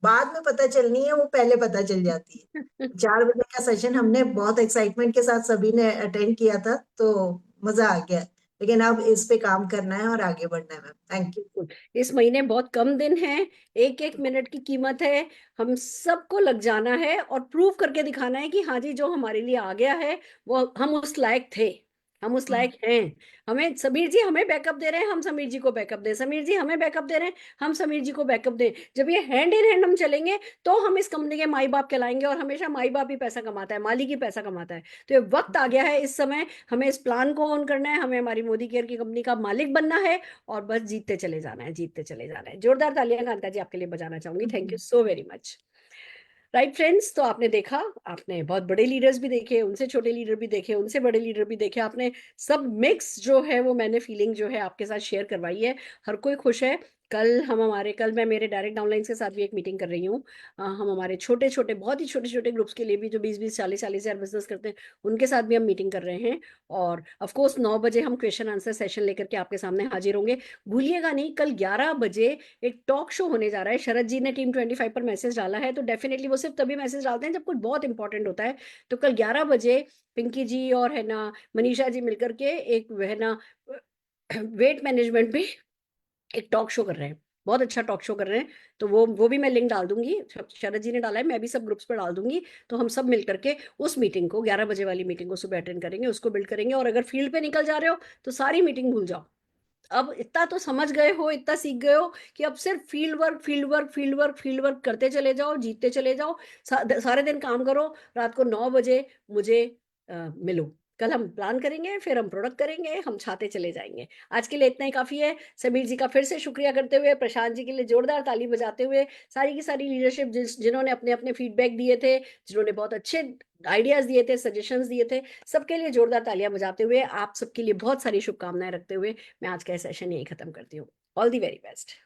बाद में पता चलनी है वो पहले पता चल जाती है। 4 बजे का सेशन हमने बहुत एक्साइटमेंट के साथ सभी ने अटेंड किया था, तो मजा आ गया। लेकिन अब इस पे काम करना है और आगे बढ़ना है मैम। Thank you. बिल्कुल। इस महीने बहुत कम दिन हैं, एक एक मिनट की कीमत है, हम सबको लग जाना है और प्रूव करके दिखाना है कि हाँ जी जो हमारे लिए आ गया है वो हम उस लायक थे, हम उस लायक हैं। हमें समीर जी हमें बैकअप दे रहे हैं, हम समीर जी को बैकअप दें, समीर जी हमें बैकअप दे रहे हैं, हम समीर जी को बैकअप दें। जब ये हैंड इन हैंड हम चलेंगे तो हम इस कंपनी के माई बाप कहलाएंगे, और हमेशा माई बाप ही पैसा कमाता है, मालिक ही पैसा कमाता है। तो ये वक्त आ गया है, इस समय हमें इस प्लान को ऑन करना है, हमें हमारी मोदी केयर की कंपनी का मालिक बनना है और बस जीतते चले जाना है, जीतते चले जाना है। जोरदार तालियां कांता जी आपके लिए बजाना चाहूंगी। Thank you so very much. Right friends, तो आपने देखा, आपने बहुत बड़े लीडर्स भी देखे, उनसे छोटे लीडर भी देखे, उनसे बड़े लीडर भी देखे, आपने सब मिक्स जो है वो मैंने फीलिंग जो है आपके साथ शेयर करवाई है। हर कोई खुश है। कल मैं मेरे डायरेक्ट डाउनलाइन के साथ भी एक मीटिंग कर रही हूँ। हम हमारे छोटे छोटे बहुत ही छोटे छोटे ग्रुप्स के लिए भी जो 20-20 40-40 हजार बिजनेस करते हैं उनके साथ भी हम मीटिंग कर रहे हैं। और ऑफ कोर्स 9 बजे हम क्वेश्चन आंसर सेशन लेकर के आपके सामने हाजिर होंगे। भूलिएगा नहीं, कल 11 बजे एक टॉक शो होने जा रहा है। शरद जी ने टीम 25 पर मैसेज डाला है, तो डेफिनेटली वो सिर्फ तभी मैसेज डालते हैं जब कुछ बहुत इंपॉर्टेंट होता है। तो कल 11 बजे पिंकी जी और है ना मनीषा जी मिलकर के एक है ना वेट मैनेजमेंट पे एक टॉक शो कर रहे हैं, बहुत अच्छा टॉक शो कर रहे हैं। तो वो भी मैं लिंक डाल दूंगी, शरद जी ने डाला है, मैं भी सब ग्रुप्स पर डाल दूंगी। तो हम सब मिलकर के उस मीटिंग को 11 बजे वाली मीटिंग को सुबह अटेंड करेंगे, उसको बिल्ड करेंगे। और अगर फील्ड पे निकल जा रहे हो तो सारी मीटिंग भूल जाओ। अब इतना तो समझ गए हो, इतना सीख गए हो कि अब सिर्फ field work field work field work field work करते चले जाओ, जीतते चले जाओ। सारे दिन काम करो, रात को 9 बजे मुझे मिलो। कल हम प्लान करेंगे, फिर हम प्रोडक्ट करेंगे, हम छाते चले जाएंगे। आज के लिए इतना ही काफी है। समीर जी का फिर से शुक्रिया करते हुए, प्रशांत जी के लिए जोरदार ताली बजाते हुए, सारी की सारी लीडरशिप जिन्होंने अपने अपने फीडबैक दिए थे, जिन्होंने बहुत अच्छे आइडियाज दिए थे, सजेशंस दिए थे, सबके लिए जोरदार तालियां बजाते हुए, आप सबके लिए बहुत सारी शुभकामनाएं रखते हुए मैं आज का सेशन यही खत्म करती हूँ। All the very best.